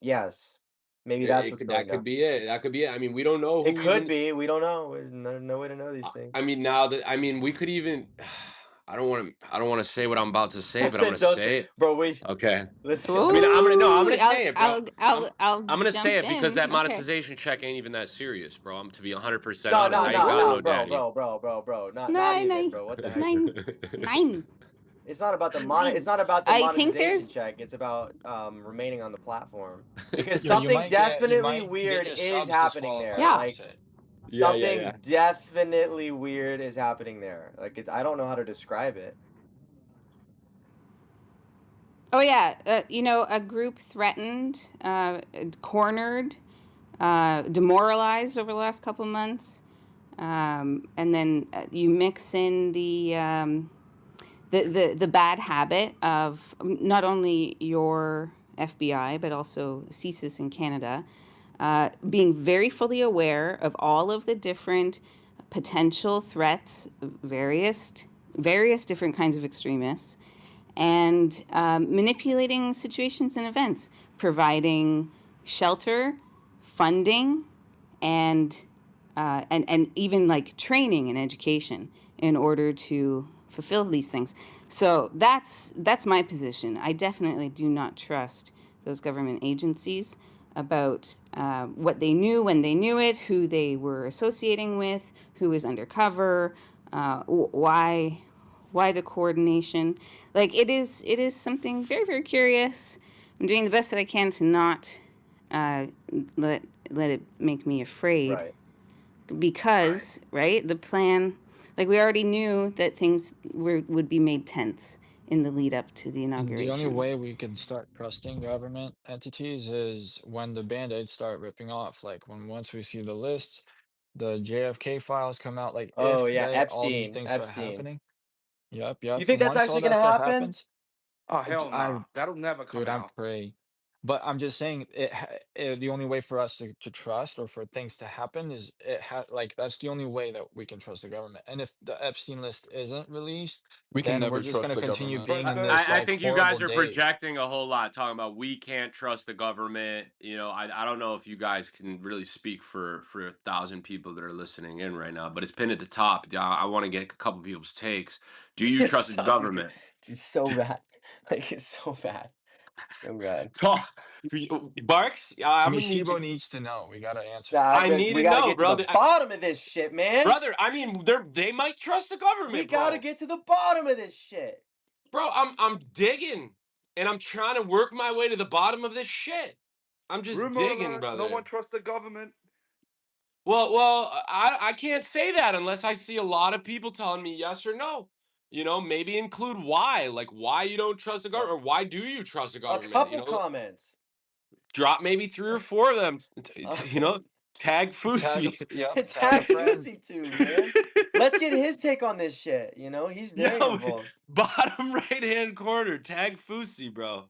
yes, maybe that's what's going that could down. be it. That could be it. I mean, we don't know It who could even. be. We don't know. There's no way to know these things. I mean, now that we could even. I don't want to say what I'm about to say, but I'm gonna Don't say, say it. bro. Wait, Okay. listen. I mean, I'm gonna no. I'm gonna Ooh, say it, bro. I'll I'm gonna jump say it because that in. Okay. monetization check ain't even that serious, bro. I'm to be 100% No, honest. no, I ain't no, got no, no Ooh, bro, daddy. bro, bro, bro, bro. Not nine, even, nine, bro. What the heck? nine, nine, It's not about the It's nine. not about the I think monetization there's. check. It's about remaining on the platform because Yo, you something might get definitely weird your is subs happening there. disqualified if Yeah. you Like say it. Yeah, yeah, yeah. something definitely weird is happening there. Like I don't know how to describe it. Oh yeah, a group threatened, cornered, demoralized over the last couple months, and then you mix in the bad habit of not only your FBI but also CSIS in Canada being very fully aware of all of the different potential threats, various different kinds of extremists, and manipulating situations and events, providing shelter, funding, and even like training and education in order to fulfill these things. So that's my position. I definitely do not trust those government agencies about what they knew when they knew it, who they were associating with, who was undercover, why the coordination. Like it is something very, very curious. I'm doing the best that I can to not uh, let it make me afraid, Right. because right, the plan, like we already knew that things would be made tense in the lead up to the And the only inauguration. way we can start trusting government entities is when the band-aids start ripping off. Like once we see the lists, the JFK files come out, like Oh if yeah, all these Epstein. things start Epstein. happening. Yep, You yep. think that's Once all actually that gonna stuff happen? happens, Oh hell I nah, that'll never come dude, I'm out. praying. But I'm just saying the only way for us to trust or for things to happen is like that's the only way that we can trust the government. And if the Epstein list isn't released, We can then we're never just trust gonna the continue government. being But in the this I like think you horrible guys are daze. projecting a whole lot, talking about we can't trust the government. I don't know if you guys can really speak for 1,000 people that are listening in right now, but it's pinned at the top. I want to get a couple people's takes. Do you trust the Dude, government? it's so bad. Like it's so bad. So bad. Talk, Barks. I'm gonna need you. Mishibo needs to know. We gotta answer. I need We to gotta know, get to the brother. bottom of this shit, man. Brother, I mean, they might trust the We government, gotta bro. get to the bottom of this shit. Bro, I'm digging, and I'm trying to work my way to the bottom of this shit. I'm just rumor digging, alert, no one brother. trusts the government. Well, I can't say that unless I see a lot of people telling me yes or no. Maybe include why, like why you don't trust the government, or why do you trust the A government? couple comments. Drop maybe 3 or 4 of them. Uh, Tag Fushi. Yep, tag a Tag friend. Lucy too, man. Let's get his take on this shit. He's very Yo, involved. bottom right hand corner, tag Fusi, bro.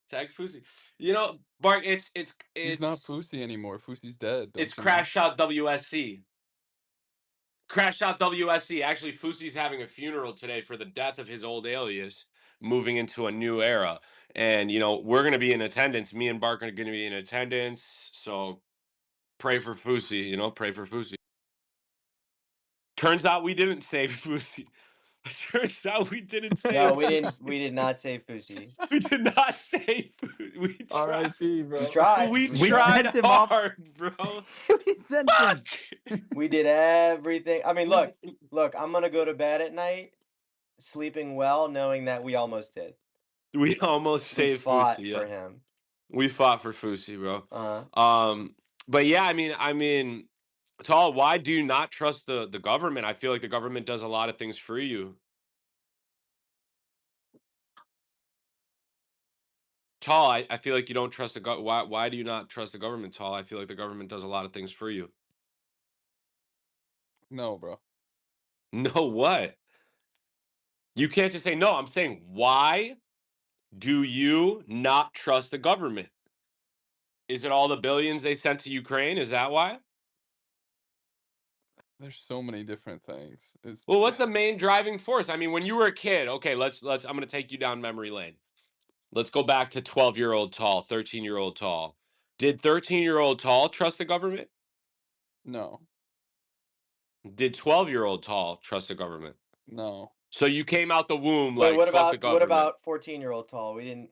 Tag Fusi. Bark, He's not Fousey anymore. Fousey's dead, it's don't you know? Crash Out WSC. Crash Out WSC. Actually, Fusi's having a funeral today for the death of his old alias, moving into a new era. And we're gonna be in attendance. Me and Bark are gonna be in attendance. So pray for Fusi, pray for Fusi. Turns out we didn't save Fusi. Turns out we didn't No, save we didn't. Fusi. We did not say Fusi. We did not save Fusi. We tried. R.I.P. We bro. tried. We We We tried. tried sent him off. hard, bro. We sent him. Fuck. We did everything. I mean, look. I'm gonna go to bed at night sleeping well, knowing that we almost did. We almost We saved fought Fusi, for yeah. him. We fought for Fusi, bro. Uh-huh. But yeah, I mean, Tall, why do you not trust the government? I feel like the government does a lot of things for you. Tall, I feel like you don't trust the why do you not trust the government, Tall? I feel like the government does a lot of things for you. No, bro. No, what? You can't just say no. I'm saying why do you not trust the government? Is it all the billions they sent to Ukraine? Is that why? There's so many different things. Is Well, what's the main driving force? I mean, when you were a kid, okay, let's I'm going to take you down memory lane. Let's go back to 12-year-old Tall, 13-year-old Tall. Did 13-year-old Tall trust the government? No. Did 12-year-old Tall trust the government? No. So you came out the womb Wait, like fuck the what government. about 14-year-old Tall? We didn't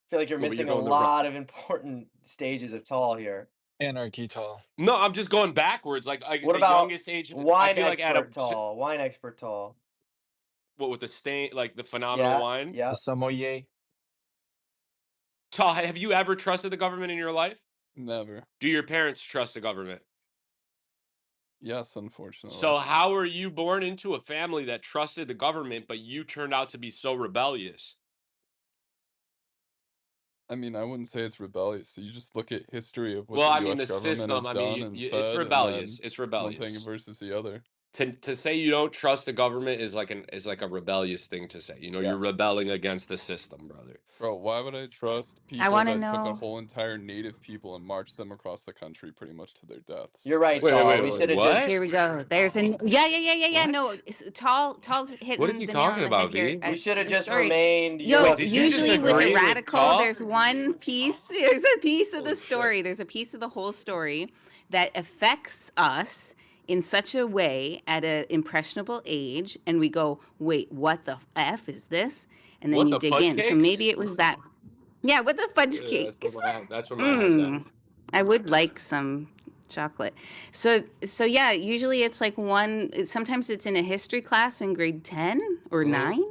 feel like you're Well, but you're missing a going to lot of important stages of Tall here. Anarchy Tall. No, I'm just going backwards. Like What the about youngest age, I wine feel like at a expert Tall? Wine expert Tall. what with the stain, like the phenomenal Yeah, wine. yeah. The sommelier. Tall, have you ever trusted the government in your life? Never. Do your parents trust the government? Yes, unfortunately. So how are you born into a family that trusted the government, but you turned out to be so rebellious? I mean, I wouldn't say it's rebellious. So you just look at history of what Well, the I mean, U.S. the government system. has I done mean, and it's said, and rebellious. then It's one thing rebellious. versus the other. To say you don't trust the government is like a rebellious thing to say. You know, Yeah. you're rebelling against the system, brother. Bro, why would I trust I people want to that took a know. whole entire native people and marched them across the country pretty much to their deaths? You're right, Like, Tall. why We would I should have do that? just Here we go. There's an yeah. No, What? Tall's What is hitting he the nail on talking the head about, here. V? we should have just Sorry. remained Yo, Wait, US did you troops just usually in with the agree Iraq. with radical, Tall? there's one piece. There's a piece of the Holy shit. story. There's a piece of the whole story that affects us in such a way at an impressionable age, and we go, "Wait, what the f is this?" And then What you the dig fudge in. So cakes? maybe it was that. Yeah, with the fudge Yeah, cakes. that's where my head's at. I would like some chocolate. So yeah, usually it's like sometimes it's in a history class in grade 10 or Hmm. 9,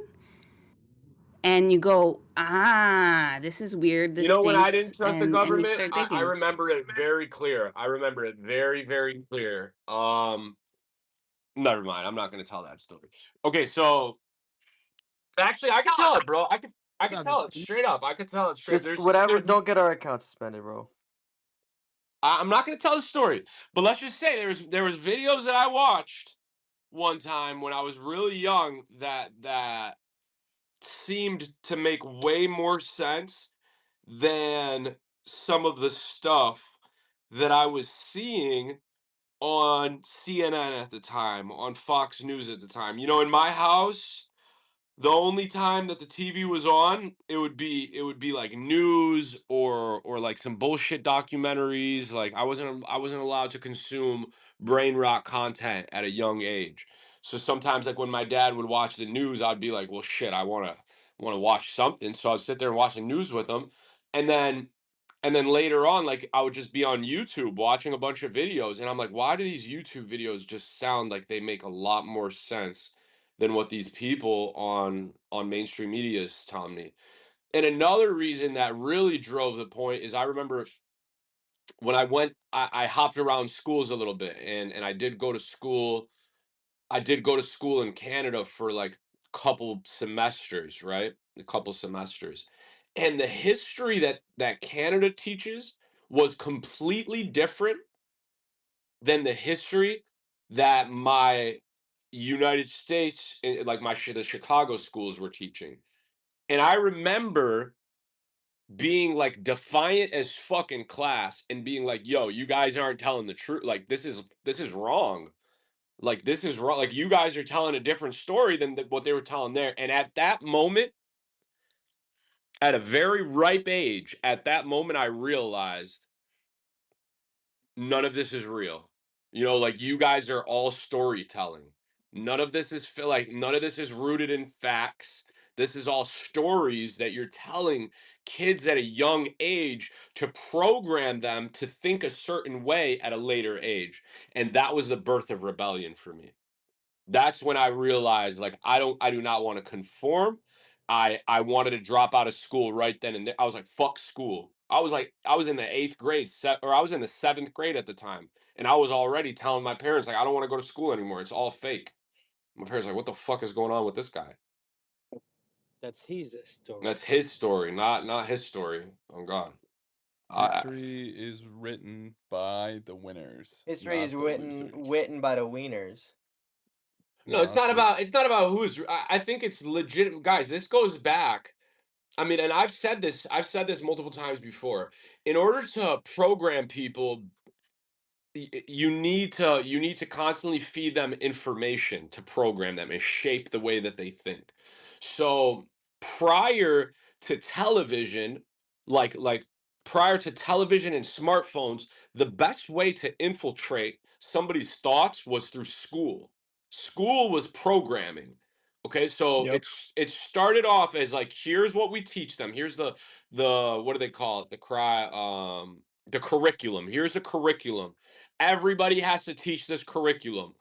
and you go, "Ah, this is weird, the You know when I states," didn't trust the and you government, start I digging. remember it very clear. I remember it very, very clear. Never mind. I'm not gonna tell that story. Okay, so actually I could tell it, bro. I could tell it straight up. I could tell it straight. Just whatever, don't get our account suspended, bro. I'm not gonna tell the story, but let's just say there was videos that I watched one time when I was really young that seemed to make way more sense than some of the stuff that I was seeing on CNN at the time, on Fox News at the time. You know, in my house, the only time that the TV was on, it would be like news or like some bullshit documentaries. Like I wasn't allowed to consume brain rot content at a young age. So sometimes like when my dad would watch the news, I'd be like, "Well, shit, I want to watch something." So I'd sit there and watch the news with him. And then later on like I would just be on YouTube watching a bunch of videos and I'm like, "Why do these YouTube videos just sound like they make a lot more sense than what these people on mainstream media is telling me?" And another reason that really drove the point is I remember when I hopped around schools a little bit, and I did go to school. I did go to school in Canada for like a couple semesters, right? A couple semesters. And the history that Canada teaches was completely different than the history that my United States, like the Chicago schools were teaching. And I remember being like defiant as fuck in class and being like, "Yo, you guys aren't telling the truth. Like this is wrong. Like this is wrong. Like you guys are telling a different story than what they were telling there." And at that moment, at a very ripe age, at that moment, I realized none of this is real. You know, like you guys are all storytelling. None of this is like none of this is rooted in facts. This is all stories that you're telling kids at a young age to program them to think a certain way at a later age. And that was the birth of rebellion for me. That's when I realized, like, I do not want to conform. I wanted to drop out of school right then and there. I was like, fuck school. I was in the 8th grade, or I was in the 7th grade at the time, and I was already telling my parents, like, I don't want to go to school anymore. It's all fake. My parents like, what the fuck is going on with this guy? That's his story. That's his story, not his story. Oh God. I History is written by the winners, History is not the written losers. written by the wieners. No, Not the it's not about who's. I think it's legit, guys. This goes back. I mean, and I've said this multiple times before. In order to program people, you need to constantly feed them information to program them and shape the way that they think. So prior to television, like prior to television and smartphones, the best way to infiltrate somebody's thoughts was through school. School was programming. Okay, so Yep. it started off as like, here's what we teach them. Here's the what do they call it, the curriculum. Here's the curriculum. Everybody has to teach this curriculum.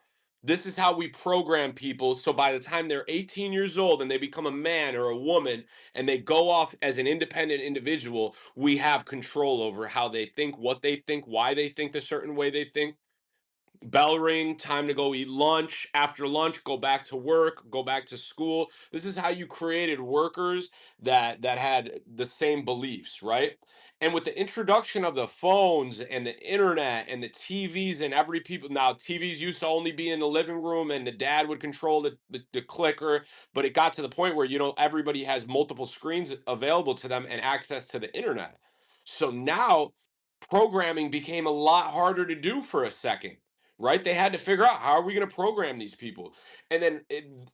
This is how we program people. So by the time they're 18 years old and they become a man or a woman and they go off as an independent individual, we have control over how they think, what they think, why they think the certain way they think. Bell ring, time to go eat lunch. After lunch, go back to work, go back to school. This is how you created workers that had the same beliefs, right? And with the introduction of the phones and the internet and the TVs and every people, now TVs used to only be in the living room and the dad would control the clicker, but it got to the point where, everybody has multiple screens available to them and access to the internet. So now programming became a lot harder to do for a second, right? They had to figure out, how are we going to program these people? And then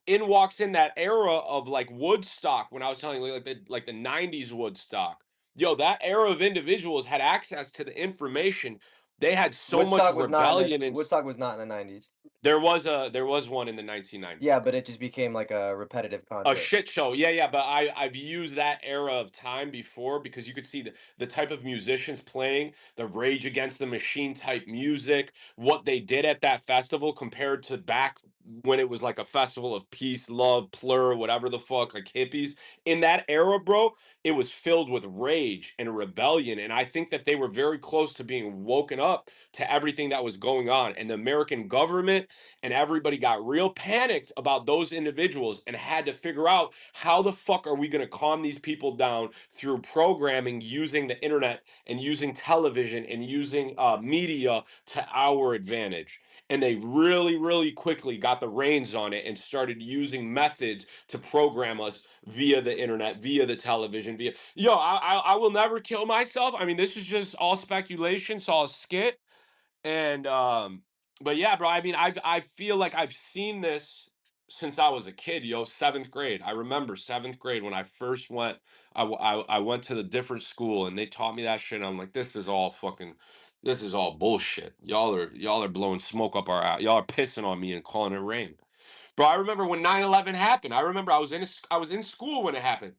in walks in that era of like Woodstock, when I was telling you, like the 90s Woodstock. Yo, that era of individuals had access to the information. They had so much rebellion and Woodstock was not in the 90s. there was one in the 1990s. Yeah, but it just became like a repetitive A concept. shit show. Yeah, yeah, but I've used that era of time before because you could see the type of musicians playing, the Rage Against the Machine type music, what they did at that festival compared to back when it was like a festival of peace, love, plur, whatever the fuck, like hippies. In that era, bro, it was filled with rage and rebellion, and I think that they were very close to being woken up to everything that was going on. And the American government and everybody got real panicked about those individuals and had to figure out, how the fuck are we going to calm these people down through programming, using the internet and using television and using media to our advantage. And they really, really quickly got the reins on it and started using methods to program us via the internet, via the television, via. Yo, I will never kill myself. I mean, this is just all speculation. It's all a skit. And but yeah, bro, I mean, I feel like I've seen this since I was a kid, yo. 7th grade. I remember 7th grade when I first went. I went to the different school and they taught me that shit. And I'm like, this is all bullshit. Y'all are blowing smoke up our ass. Y'all are pissing on me and calling it rain. Bro, I remember when 9/11 happened. I remember I was in school when it happened.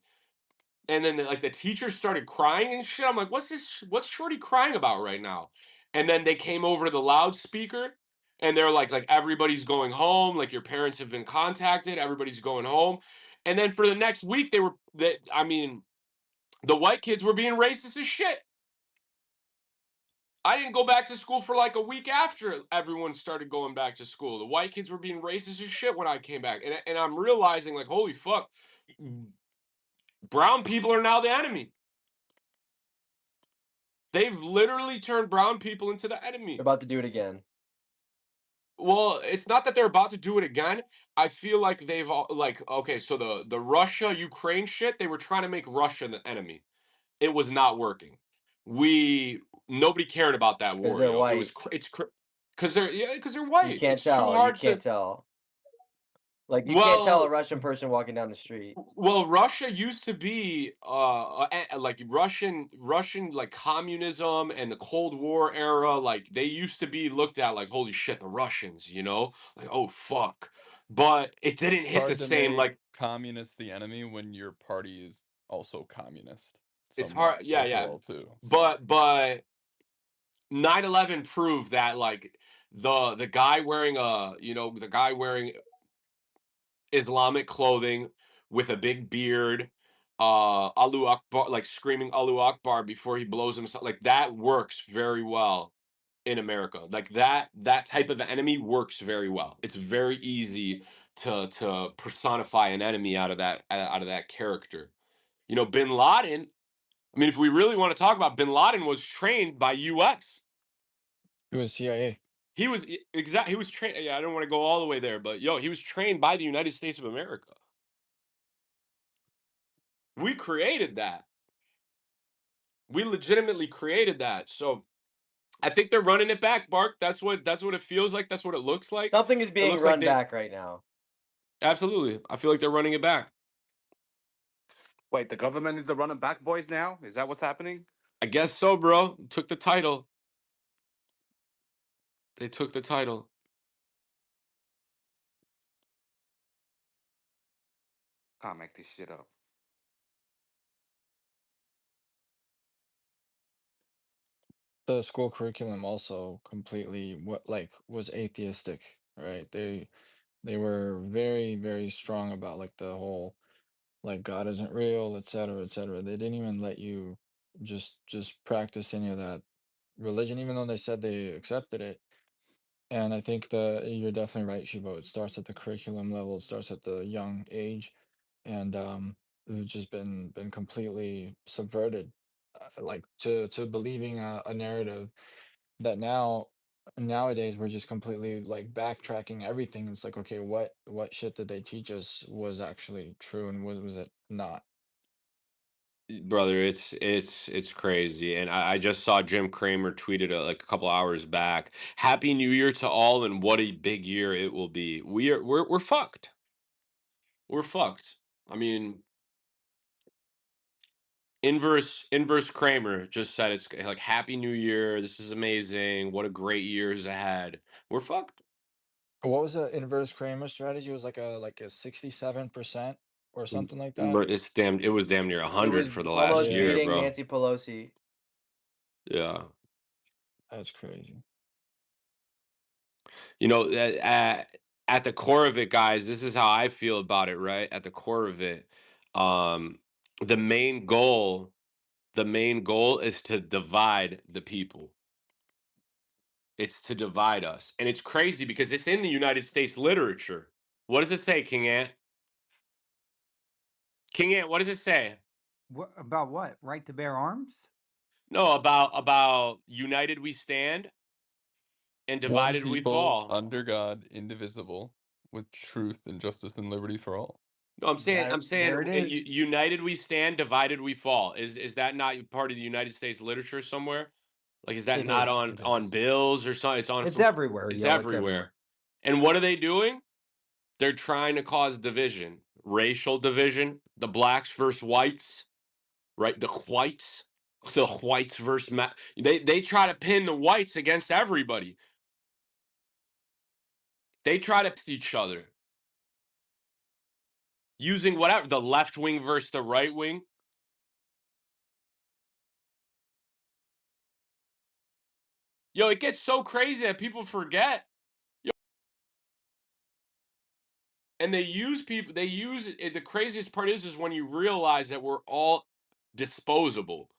And then like the teacher started crying and shit. I'm like, what's Shorty crying about right now? And then they came over to the loudspeaker and they're like everybody's going home, like your parents have been contacted, everybody's going home. And then for the next week I mean, the white kids were being racist as shit. I didn't go back to school for like a week after everyone started going back to school. The white kids were being racist as shit when I came back. And I'm realizing, like, holy fuck, brown people are now the enemy. They've literally turned brown people into the They're enemy. about to do it again. Well, it's not that they're about to do it again. I feel like they've all like, okay, so the Russia Ukraine shit, they were trying to make Russia the enemy. It was not working. We Nobody cared about that Because war, they're yo. white. Because they're You white. can't It's too tell. You hard can't to. tell. Like, you can't tell a Well, Russian person walking down the street. Well, Russia used to be like Russian like communism and the Cold War era, like they used to be looked at like, holy shit, the Russians, like, oh fuck. But it didn't It's hit the hard to same, make like, communists the enemy when your party is also communist it's somewhat hard, yeah, as yeah. well too. So But 9/11 proved that, like, the guy wearing Islamic clothing with a big beard, Allahu Akbar, like screaming Allahu Akbar before he blows himself. Like that works very well in America. Like that type of enemy works very well. It's very easy to personify an enemy out of that character. You know, Bin Laden. I mean, if we really want to talk about Bin Laden, was trained by U.S. It was CIA. He was He was trained. Yeah, I don't want to go all the way there, but yo, he was trained by the United States of America. We created that. We legitimately created that. So I think they're running it back, Bark. That's what it feels like. That's what it looks like. Something is It being looks like run they back right now. absolutely. I feel like they're running it back. Wait, the government is the running back boys now? Is that what's happening? I guess so, bro. Took the title. They took the title. Can't make this shit up. The school curriculum also completely was atheistic, right? They were very, very strong about like the whole like God isn't real, et cetera, et cetera. They didn't even let you just practice any of that religion, even though they said they accepted it. And I think you're definitely right, Shibo. It starts at the curriculum level, it starts at the young age, and it's just been completely subverted, like to believing a narrative that nowadays we're just completely like backtracking everything. It's like, okay, what shit did they teach us was actually true and was it not? Brother, it's crazy. And I just saw Jim Cramer tweeted like a couple hours back. Happy New Year to all, and what a big year it will be. We're fucked. We're fucked. I mean, inverse Kramer just said it's like Happy New Year. This is amazing. What a great years ahead. We're fucked. What was the inverse Kramer strategy? It was like a 67% or something like that. But it was damn near It 100 was for the last almost Yeah, year, beating bro. Nancy Pelosi. Yeah. that's crazy. You know, at the core of it, guys, this is how I feel about it, right? At the core of it, um, the main goal, the main goal is to divide the people. It's to divide us. And it's crazy because it's in the United States literature. What does it say, King Ant? King Ant, what does it say? What about what? Right to bear arms? No, about united we stand and One divided we people fall. under God, indivisible, with truth and justice and liberty for all. No, I'm saying There it is. united we stand, divided we fall. Is that not part of the United States literature somewhere? Like, is that It not is. on It is. bills or something? It's on It's everywhere, it's yo. It's everywhere. everywhere. And what are they doing? They're trying to cause division, racial division, the blacks versus whites, right? The whites versus they try to pin the whites against everybody. They try to each other using whatever, the left wing versus the right wing. Yo, it gets so crazy that people forget. Yo, and they use people. They use it. The craziest part is when you realize that we're all disposable,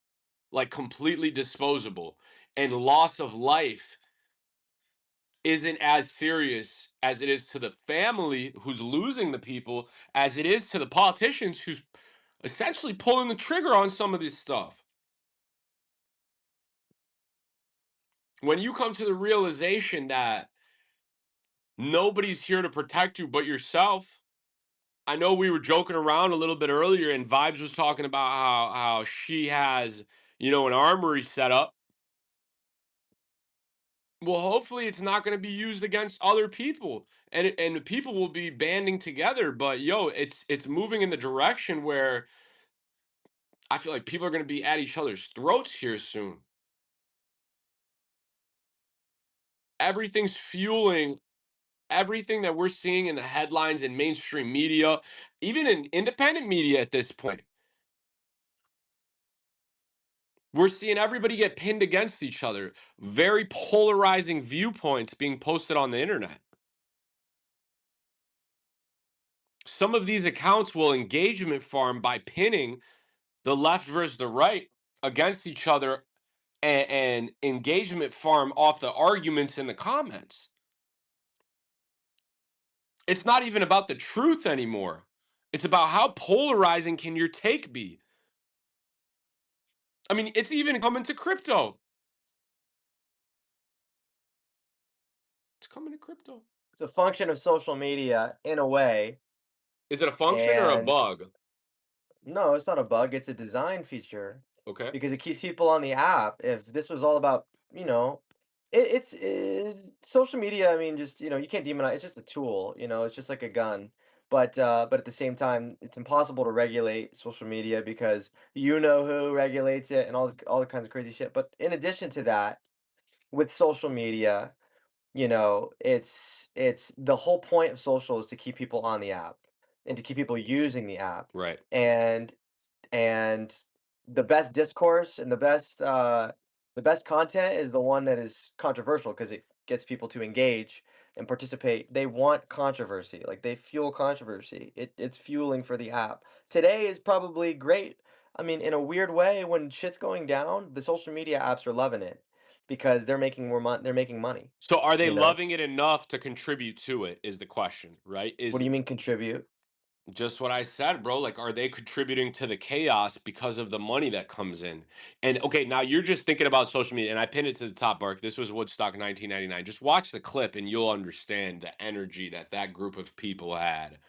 like completely disposable, and loss of life isn't as serious as it is to the family who's losing the people, as it is to the politicians who's essentially pulling the trigger on some of this stuff. When you come to the realization that nobody's here to protect you but yourself. I know we were joking around a little bit earlier, and Vibes was talking about how she has, an armory set up. Well, hopefully it's not going to be used against other people, and the people will be banding together. But yo, it's moving in the direction where I feel like people are going to be at each other's throats here soon. Everything's fueling everything that we're seeing in the headlines in mainstream media, even in independent media at this point. We're seeing everybody get pinned against each other. Very polarizing viewpoints being posted on the internet. some of these accounts will engagement farm by pinning the left versus the right against each other and engagement farm off the arguments in the comments. It's not even about the truth anymore. It's about how polarizing can your take be. I mean, it's even coming to crypto. It's coming to crypto. It's a function of social media in a way. Is it a function or a And bug? no, it's not a bug. It's a design feature Okay. because it keeps people on the app. If this was all about, it's social media. I mean, just you can't demonize. It's just a tool. It's just like a gun. But at the same time, it's impossible to regulate social media because you know who regulates it and all the kinds of crazy shit. But in addition to that, with social media, it's the whole point of social is to keep people on the app and to keep people using the app. Right. And and the best discourse and the best content is the one that is controversial because it gets people to engage and participate. They want controversy, like they fuel controversy. It's fueling for the app. Today is probably great. I mean, in a weird way, when shit's going down, the social media apps are loving it because they're making more money. They're making money. So are they You know, loving it enough to contribute to it is the question, right? what Is do you mean contribute? just what I said, bro. Like, are they contributing to the chaos because of the money that comes in? And okay, now you're just thinking about social media, and I pinned it to the top, Bark. This was Woodstock 1999. Just watch the clip, and you'll understand the energy that that group of people had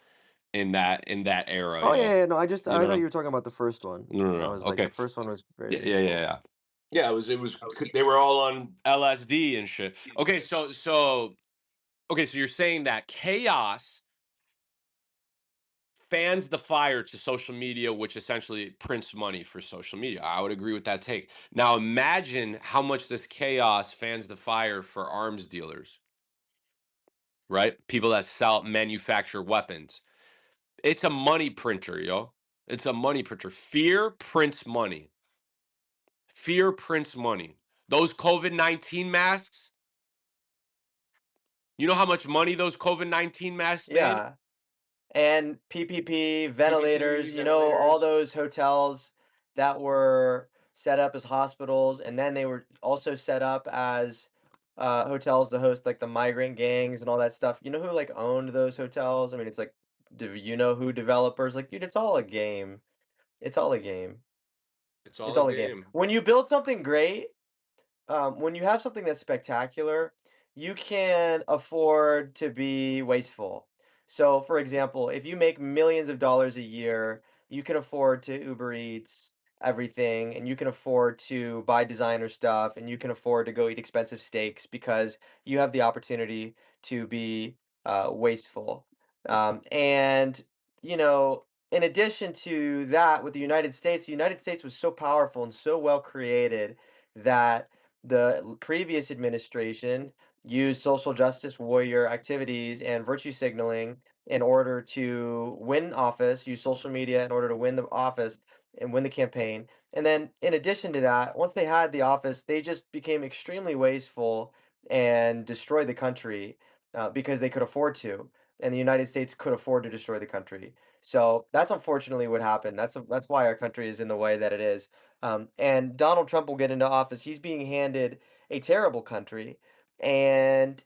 in that era, Oh yo. yeah, yeah, no, You I thought you know? were talking about the first one. No, no, I no. was like, the Okay. first one was Yeah, very yeah, yeah, cool. yeah. Yeah, it was they were all on LSD and shit. Okay, so you're saying that chaos fans the fire to social media, which essentially prints money for social media. I would agree with that take. Now imagine how much this chaos fans the fire for arms dealers, right? People that manufacture weapons. It's a money printer, yo. It's a money printer. Fear prints money. Fear prints money. Those COVID-19 masks, you know how much money those COVID-19 masks made? Yeah. And PPP, PPP, ventilators, all ventilators. those hotels that were set up as hospitals, and then they were also set up as hotels to host like the migrant gangs and all that stuff. You know who like owned those hotels? I mean, it's like, do you know who developers? Like, dude, it's all a game. It's all a game. It's all It's a all a game. game. When you build something great, when you have something that's spectacular, you can afford to be wasteful. So, for example, if you make millions of dollars a year, you can afford to Uber Eats everything, and you can afford to buy designer stuff, and you can afford to go eat expensive steaks because you have the opportunity to be wasteful. And, in addition to that, with the United States was so powerful and so well created that the previous administration used social justice warrior activities and virtue signaling in order to win office, use social media in order to win the office and win the campaign. And then, in addition to that, once they had the office, they just became extremely wasteful and destroyed the country because they could afford to. And the United States could afford to destroy the country. So that's unfortunately what happened. That's why our country is in the way that it is. And Donald Trump will get into office. He's being handed a terrible country, and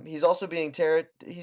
he's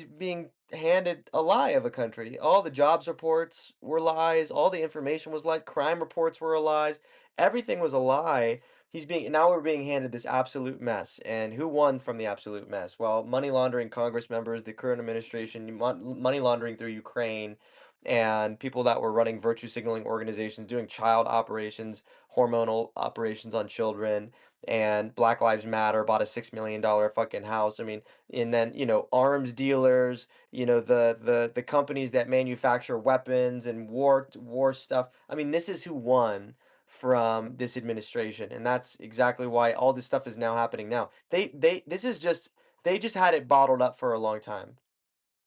being handed a lie of a country. All the jobs reports were lies. All the information was lies. Crime reports were lies. Everything was a lie. Now we're being handed this absolute mess. And who won from the absolute mess? Well, money laundering Congress members, the current administration, money laundering through Ukraine, and people that were running virtue signaling organizations, doing child operations, hormonal operations on children, and Black Lives Matter bought a $6 million fucking house. I mean, and then arms dealers, the companies that manufacture weapons and war stuff. I mean, this is who won from this administration, and that's exactly why all this stuff is now happening now. They just had it bottled up for a long time.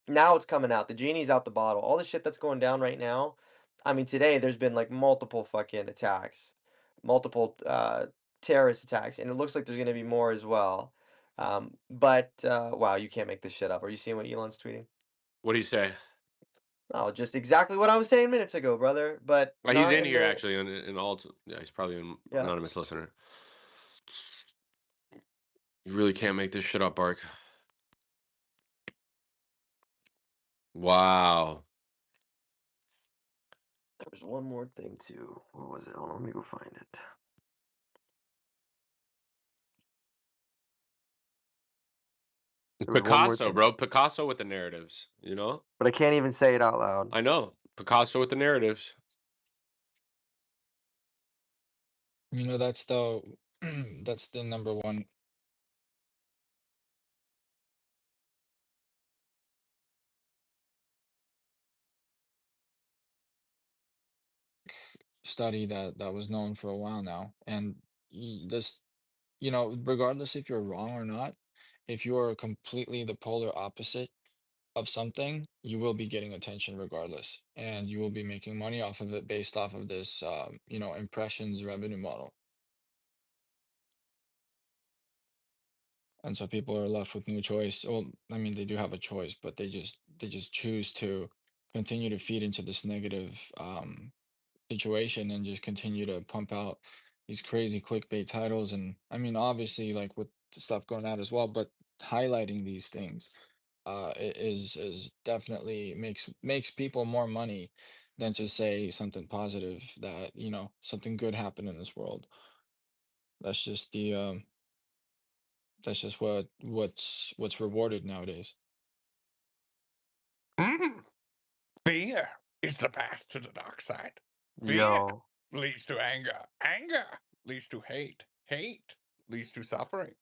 Now it's coming out. The genie's out the bottle. All the shit that's going down right now. I mean, today there's been like multiple fucking attacks, multiple terrorist attacks, and it looks like there's gonna be more as well. But wow, you can't make this shit up. Are you seeing what Elon's tweeting? What do you say? Oh, just exactly what I was saying minutes ago, brother. But Well, he's not in in here the actually in alt. Yeah, he's probably an yeah. anonymous listener. You really can't make this shit up, Bark. Wow. There was one more thing too. What was it? Hold on, let me go find it. There was one more Picasso, thing, bro. Picasso with the narratives, you know? but I can't even say it out loud. I know. Picasso with the narratives. You know, that's the that's the number one study that was known for a while now. And this, you know, regardless if you're wrong or not, if you're completely the polar opposite of something, you will be getting attention regardless, and you will be making money off of it based off of this, you know, impressions revenue model. And so people are left with no choice. Well, I mean, they do have a choice, but they just choose to continue to feed into this negative situation and just continue to pump out these crazy clickbait titles. And I mean, obviously, like with stuff going out as well, but highlighting these things is definitely makes people more money than to say something positive that, you know, something good happened in this world. That's just the that's just what's rewarded nowadays. Mm. Fear is the path to the dark side. Fear Yo, leads to anger. Anger leads to hate. Hate leads to suffering.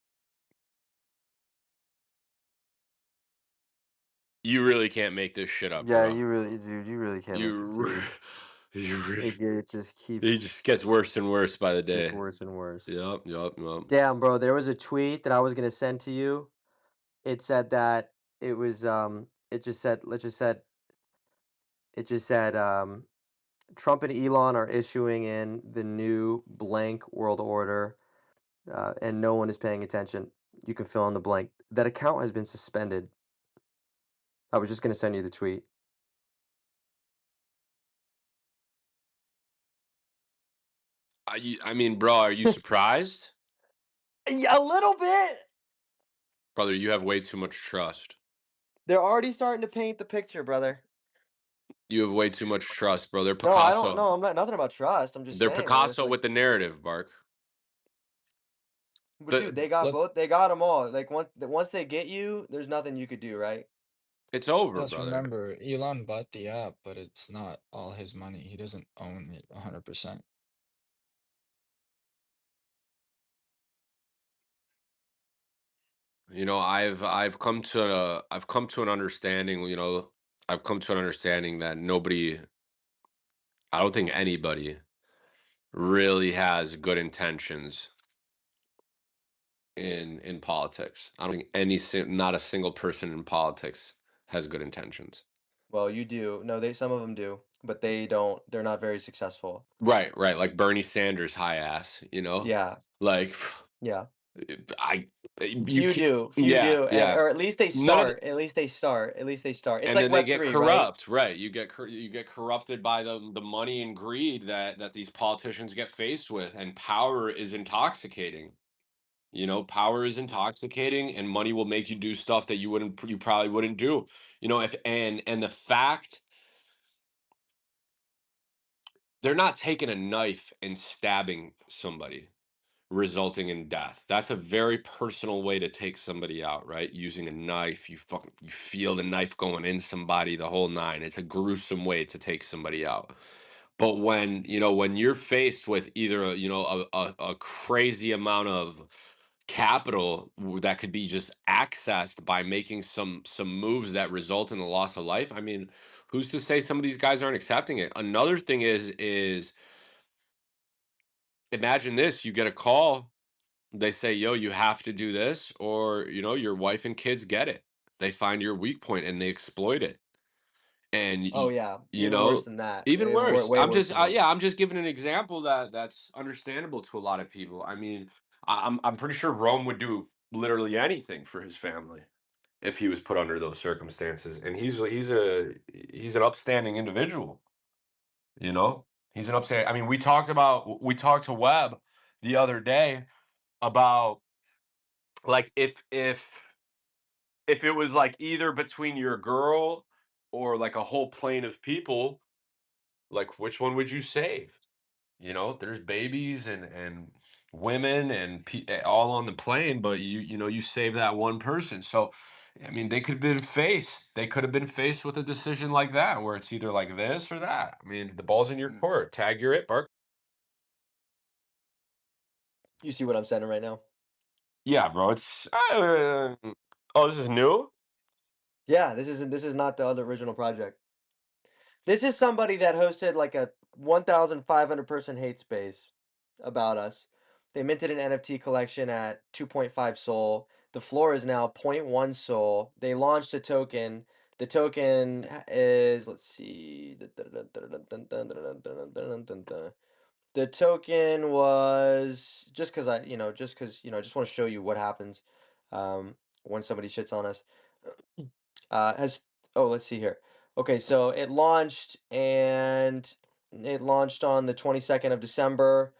You really can't make this shit up, yeah, bro. you really, dude, you really can't make this You, dude. you really. It just It keeps just gets worse and worse by the gets day. worse and worse. Yup. Damn, bro, there was a tweet that I was gonna send to you. It said that it was it just said Trump and Elon are issuing in the new blank world order, and no one is paying attention. You can fill in the blank. That account has been suspended. I was just gonna send you the tweet. I mean, bro, are you surprised? Yeah, a little bit. Brother, you have way too much trust. They're already starting to paint the picture, brother. You have way too much trust, bro. They're No, I don't. Picasso. No, I'm not. Nothing about trust. I'm just They're saying, man. It's Picasso like, with the narrative, Bark. but dude, The, they got Let both. They got them all. Like once they get you, there's nothing you could do, right? it's over, let's brother. remember, Elon bought the app, but it's not all his money. He doesn't own it 100%. You know, I've come to an understanding, you know, I've come to an understanding that nobody, I don't think anybody really has good intentions in politics. I don't think not a single person in politics has good intentions. Well, you do. No, they some of them do, but they don't. They're not very successful. Right. Like Bernie Sanders high ass, you know? Yeah, Like yeah. I you Few can't, do, few yeah, do, and yeah. or at least they None of the, start. At least they start. At least they start. It's and like then they Web get three, right? corrupt, right? You get corrupted by the money and greed that these politicians get faced with, and power is intoxicating. You know, power is intoxicating, and money will make you do stuff that you probably wouldn't do. You know, if and the fact they're not taking a knife and stabbing somebody, resulting in death. That's a very personal way to take somebody out, right? Using a knife, you feel the knife going in somebody, the whole nine. It's a gruesome way to take somebody out. But when, you know, when you're faced with either, you know, a crazy amount of capital that could be just accessed by making some moves that result in the loss of life, I mean, who's to say some of these guys aren't accepting it? Another thing is imagine this, you get a call, they say, yo, you have to do this, or, you know, your wife and kids get it. They find your weak point and they exploit it. And, Oh yeah, you even worse know, than that. even worse. Way worse than that. Yeah, I'm just giving an example that's understandable to a lot of people. I mean, I'm pretty sure Rome would do literally anything for his family. if he was put under those circumstances. And he's an upstanding individual. You know, he's an upstanding. I mean, we talked to Webb the other day about like if it was like either between your girl or like a whole plane of people, like which one would you save? You know, there's babies and women and all on the plane, but you save that one person. So, I mean, they could have been faced with a decision like that, where it's either like this or that. I mean, the ball's in your court. Tag, you're it, Bark. You see what I'm sending right now? Yeah, bro. Oh, this is new. Yeah, this is not the other original project. This is somebody that hosted like a 1,500 person hate space about us. They minted an NFT collection at 2.5 Sol. The floor is now 0.1 Sol. They launched a token. The token is, let's see. The token was just because, I just want to show you what happens when somebody shits on us. Has oh, let's see here. Okay, so it launched on the 22nd of December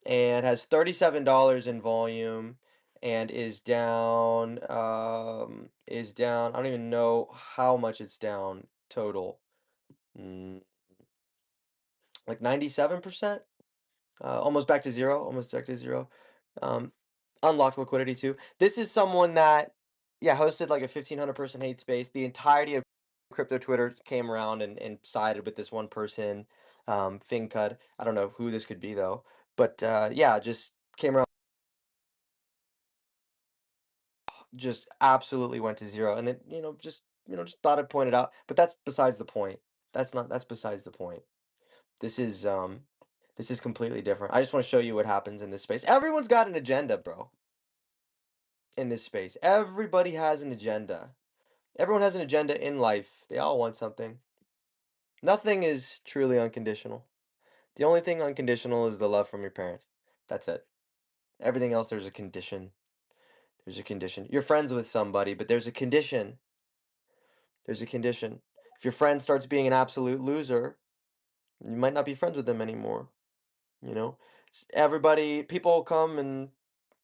and has $37 in volume and is down. I don't even know how much it's down total. Mm, like 97%? Almost back to zero, almost back to zero. Um, Unlocked liquidity too. This is someone that, yeah, hosted like a 1,500 person hate space. The entirety of crypto Twitter came around and sided with this one person, FinCud. I don't know who this could be though, but yeah, just came around, just absolutely went to zero, and then just thought I'd point it out. But that's besides the point. That's besides the point. This is um, this is completely different. I just want to show you what happens in this space. Everyone's got an agenda, bro. In this space, everybody has an agenda. Everyone has an agenda in life. They all want something. Nothing is truly unconditional. The only thing unconditional is the love from your parents. That's it. Everything else, there's a condition. There's a condition. You're friends with somebody, but there's a condition. There's a condition. If your friend starts being an absolute loser, you might not be friends with them anymore. You know, people come and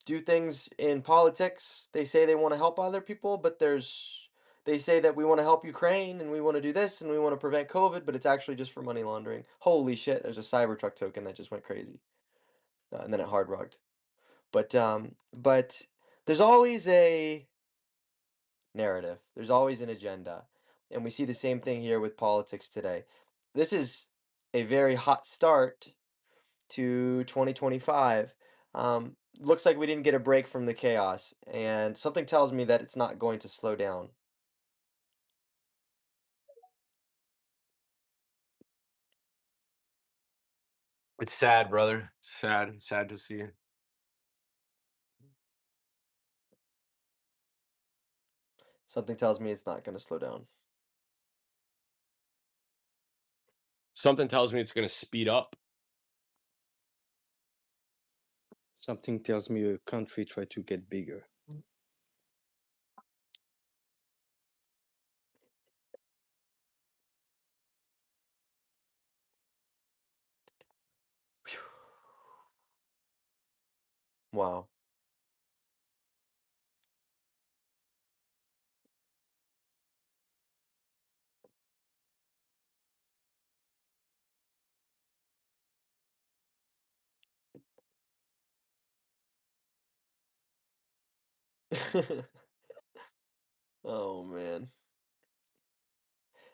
do things in politics. They say they want to help other people, but they say that we want to help Ukraine and we want to do this and we want to prevent COVID, but it's actually just for money laundering. Holy shit, there's a Cybertruck token that just went crazy. And then it hard rocked. But there's always a narrative. There's always an agenda. And we see the same thing here with politics today. This is a very hot start to 2025. Looks like we didn't get a break from the chaos, and something tells me that it's not going to slow down. It's sad, brother. Sad to see. Something tells me it's not going to slow down. Something tells me it's going to speed up. Something tells me a country try to get bigger. Wow. Oh man.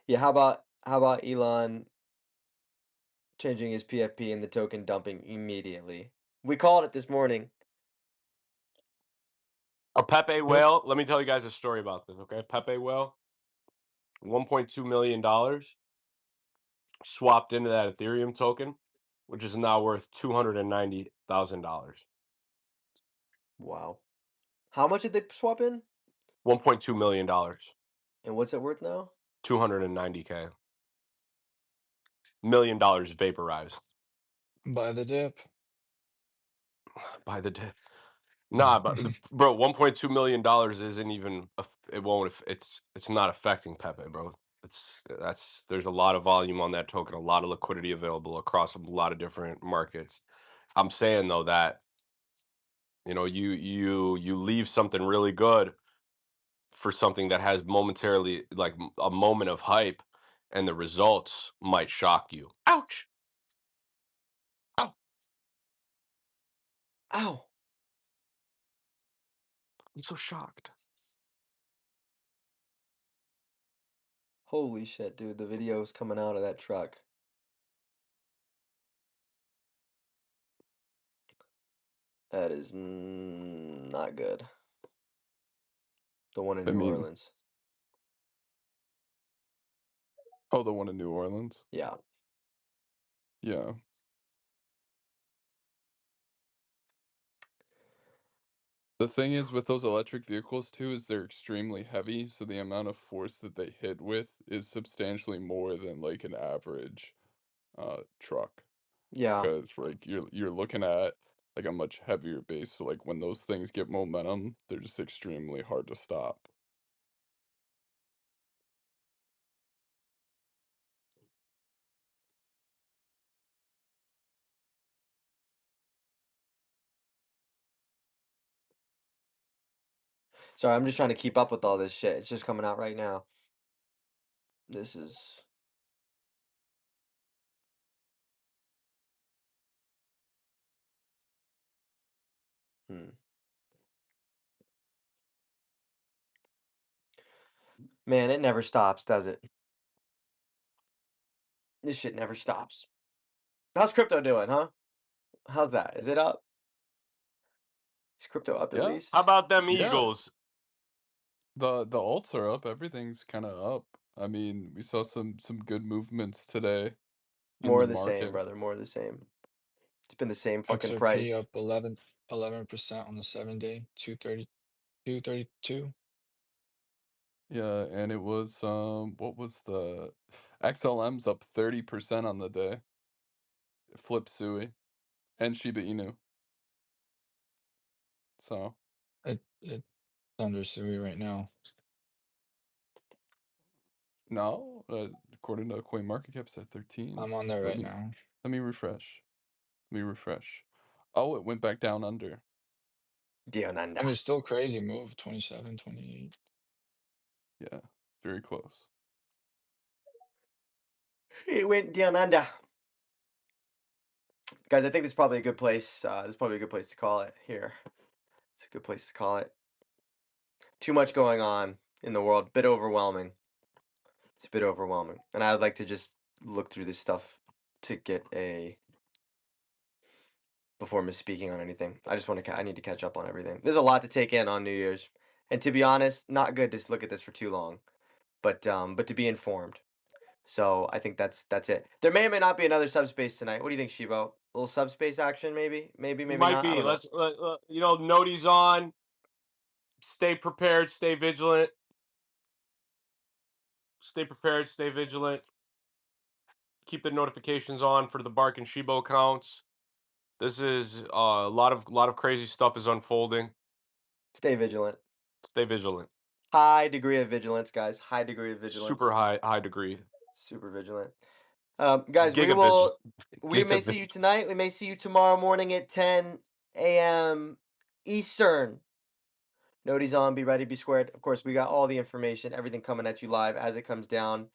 Yeah, how about Elon changing his PFP and the token dumping immediately? We called it this morning. A Pepe whale. Let me tell you guys a story about this, okay? Pepe whale, $1.2 million swapped into that Ethereum token, which is now worth $290,000. Wow. How much did they swap in? $1.2 million. And what's it worth now? 290K. $1 million vaporized Buy the dip. by the day. Nah, but bro, $1.2 million isn't even. It won't. It's not affecting Pepe, bro. There's a lot of volume on that token, a lot of liquidity available across a lot of different markets. I'm saying though that you leave something really good for something that has momentarily like a moment of hype, and the results might shock you. Ouch! Ow! Ow! I'm so shocked. Holy shit, dude! The video's coming out of that truck. That is not good. The one in I New mean, Orleans. oh, the one in New Orleans. Yeah. Yeah. The thing is with those electric vehicles too is they're extremely heavy, so the amount of force that they hit with is substantially more than like an average truck. Yeah. Because like you're looking at like a much heavier base, so like when those things get momentum, they're just extremely hard to stop. Sorry, I'm just trying to keep up with all this shit. It's just coming out right now. This is. Man, it never stops, does it? This shit never stops. How's crypto doing, huh? How's that? Is it up? Is crypto up at Yeah. least? How about them Yeah. Eagles? The alts are up, everything's kind of up. I mean, we saw some good movements today in More the of the same, market. brother. More of the same. It's been the same fucking XRP price. up 11% on the 7-day, 232. Yeah, and it was what was the XLM's up 30% on the day. Flip Sui and Shiba Inu. So It's under Sui right now. no, according to CoinMarketCap, it's at 13. I'm on there Let right me now. let me refresh. Let me refresh. Oh, it went back down under. I mean, it's still crazy move, 27, 28. Yeah, very close. It went down under. Guys, I think this is probably a good place. This is probably a good place to call it here. It's a good place to call it. Too much going on in the world. Bit overwhelming. It's a bit overwhelming. And I would like to just look through this stuff to get a before misspeaking on anything. I just want to I need to catch up on everything. There's a lot to take in on New Year's. And to be honest, not good to just look at this for too long. But to be informed. So I think that's it. There may or may not be another subspace tonight. What do you think, Shibo? A little subspace action, maybe? Maybe Might not. I be. don't know. Noti's on. Stay prepared. Stay vigilant. Stay prepared. Stay vigilant. Keep the notifications on for the Bark and Shibo accounts. This is a lot of crazy stuff is unfolding. Stay vigilant. Stay vigilant. High degree of vigilance, guys. High degree of vigilance. Super high degree. Super vigilant. Guys, Giga we may see you tonight. We may see you tomorrow morning at 10 a.m. Eastern. Noti's on. Be ready. Be squared. Of course, we got all the information, everything coming at you live as it comes down.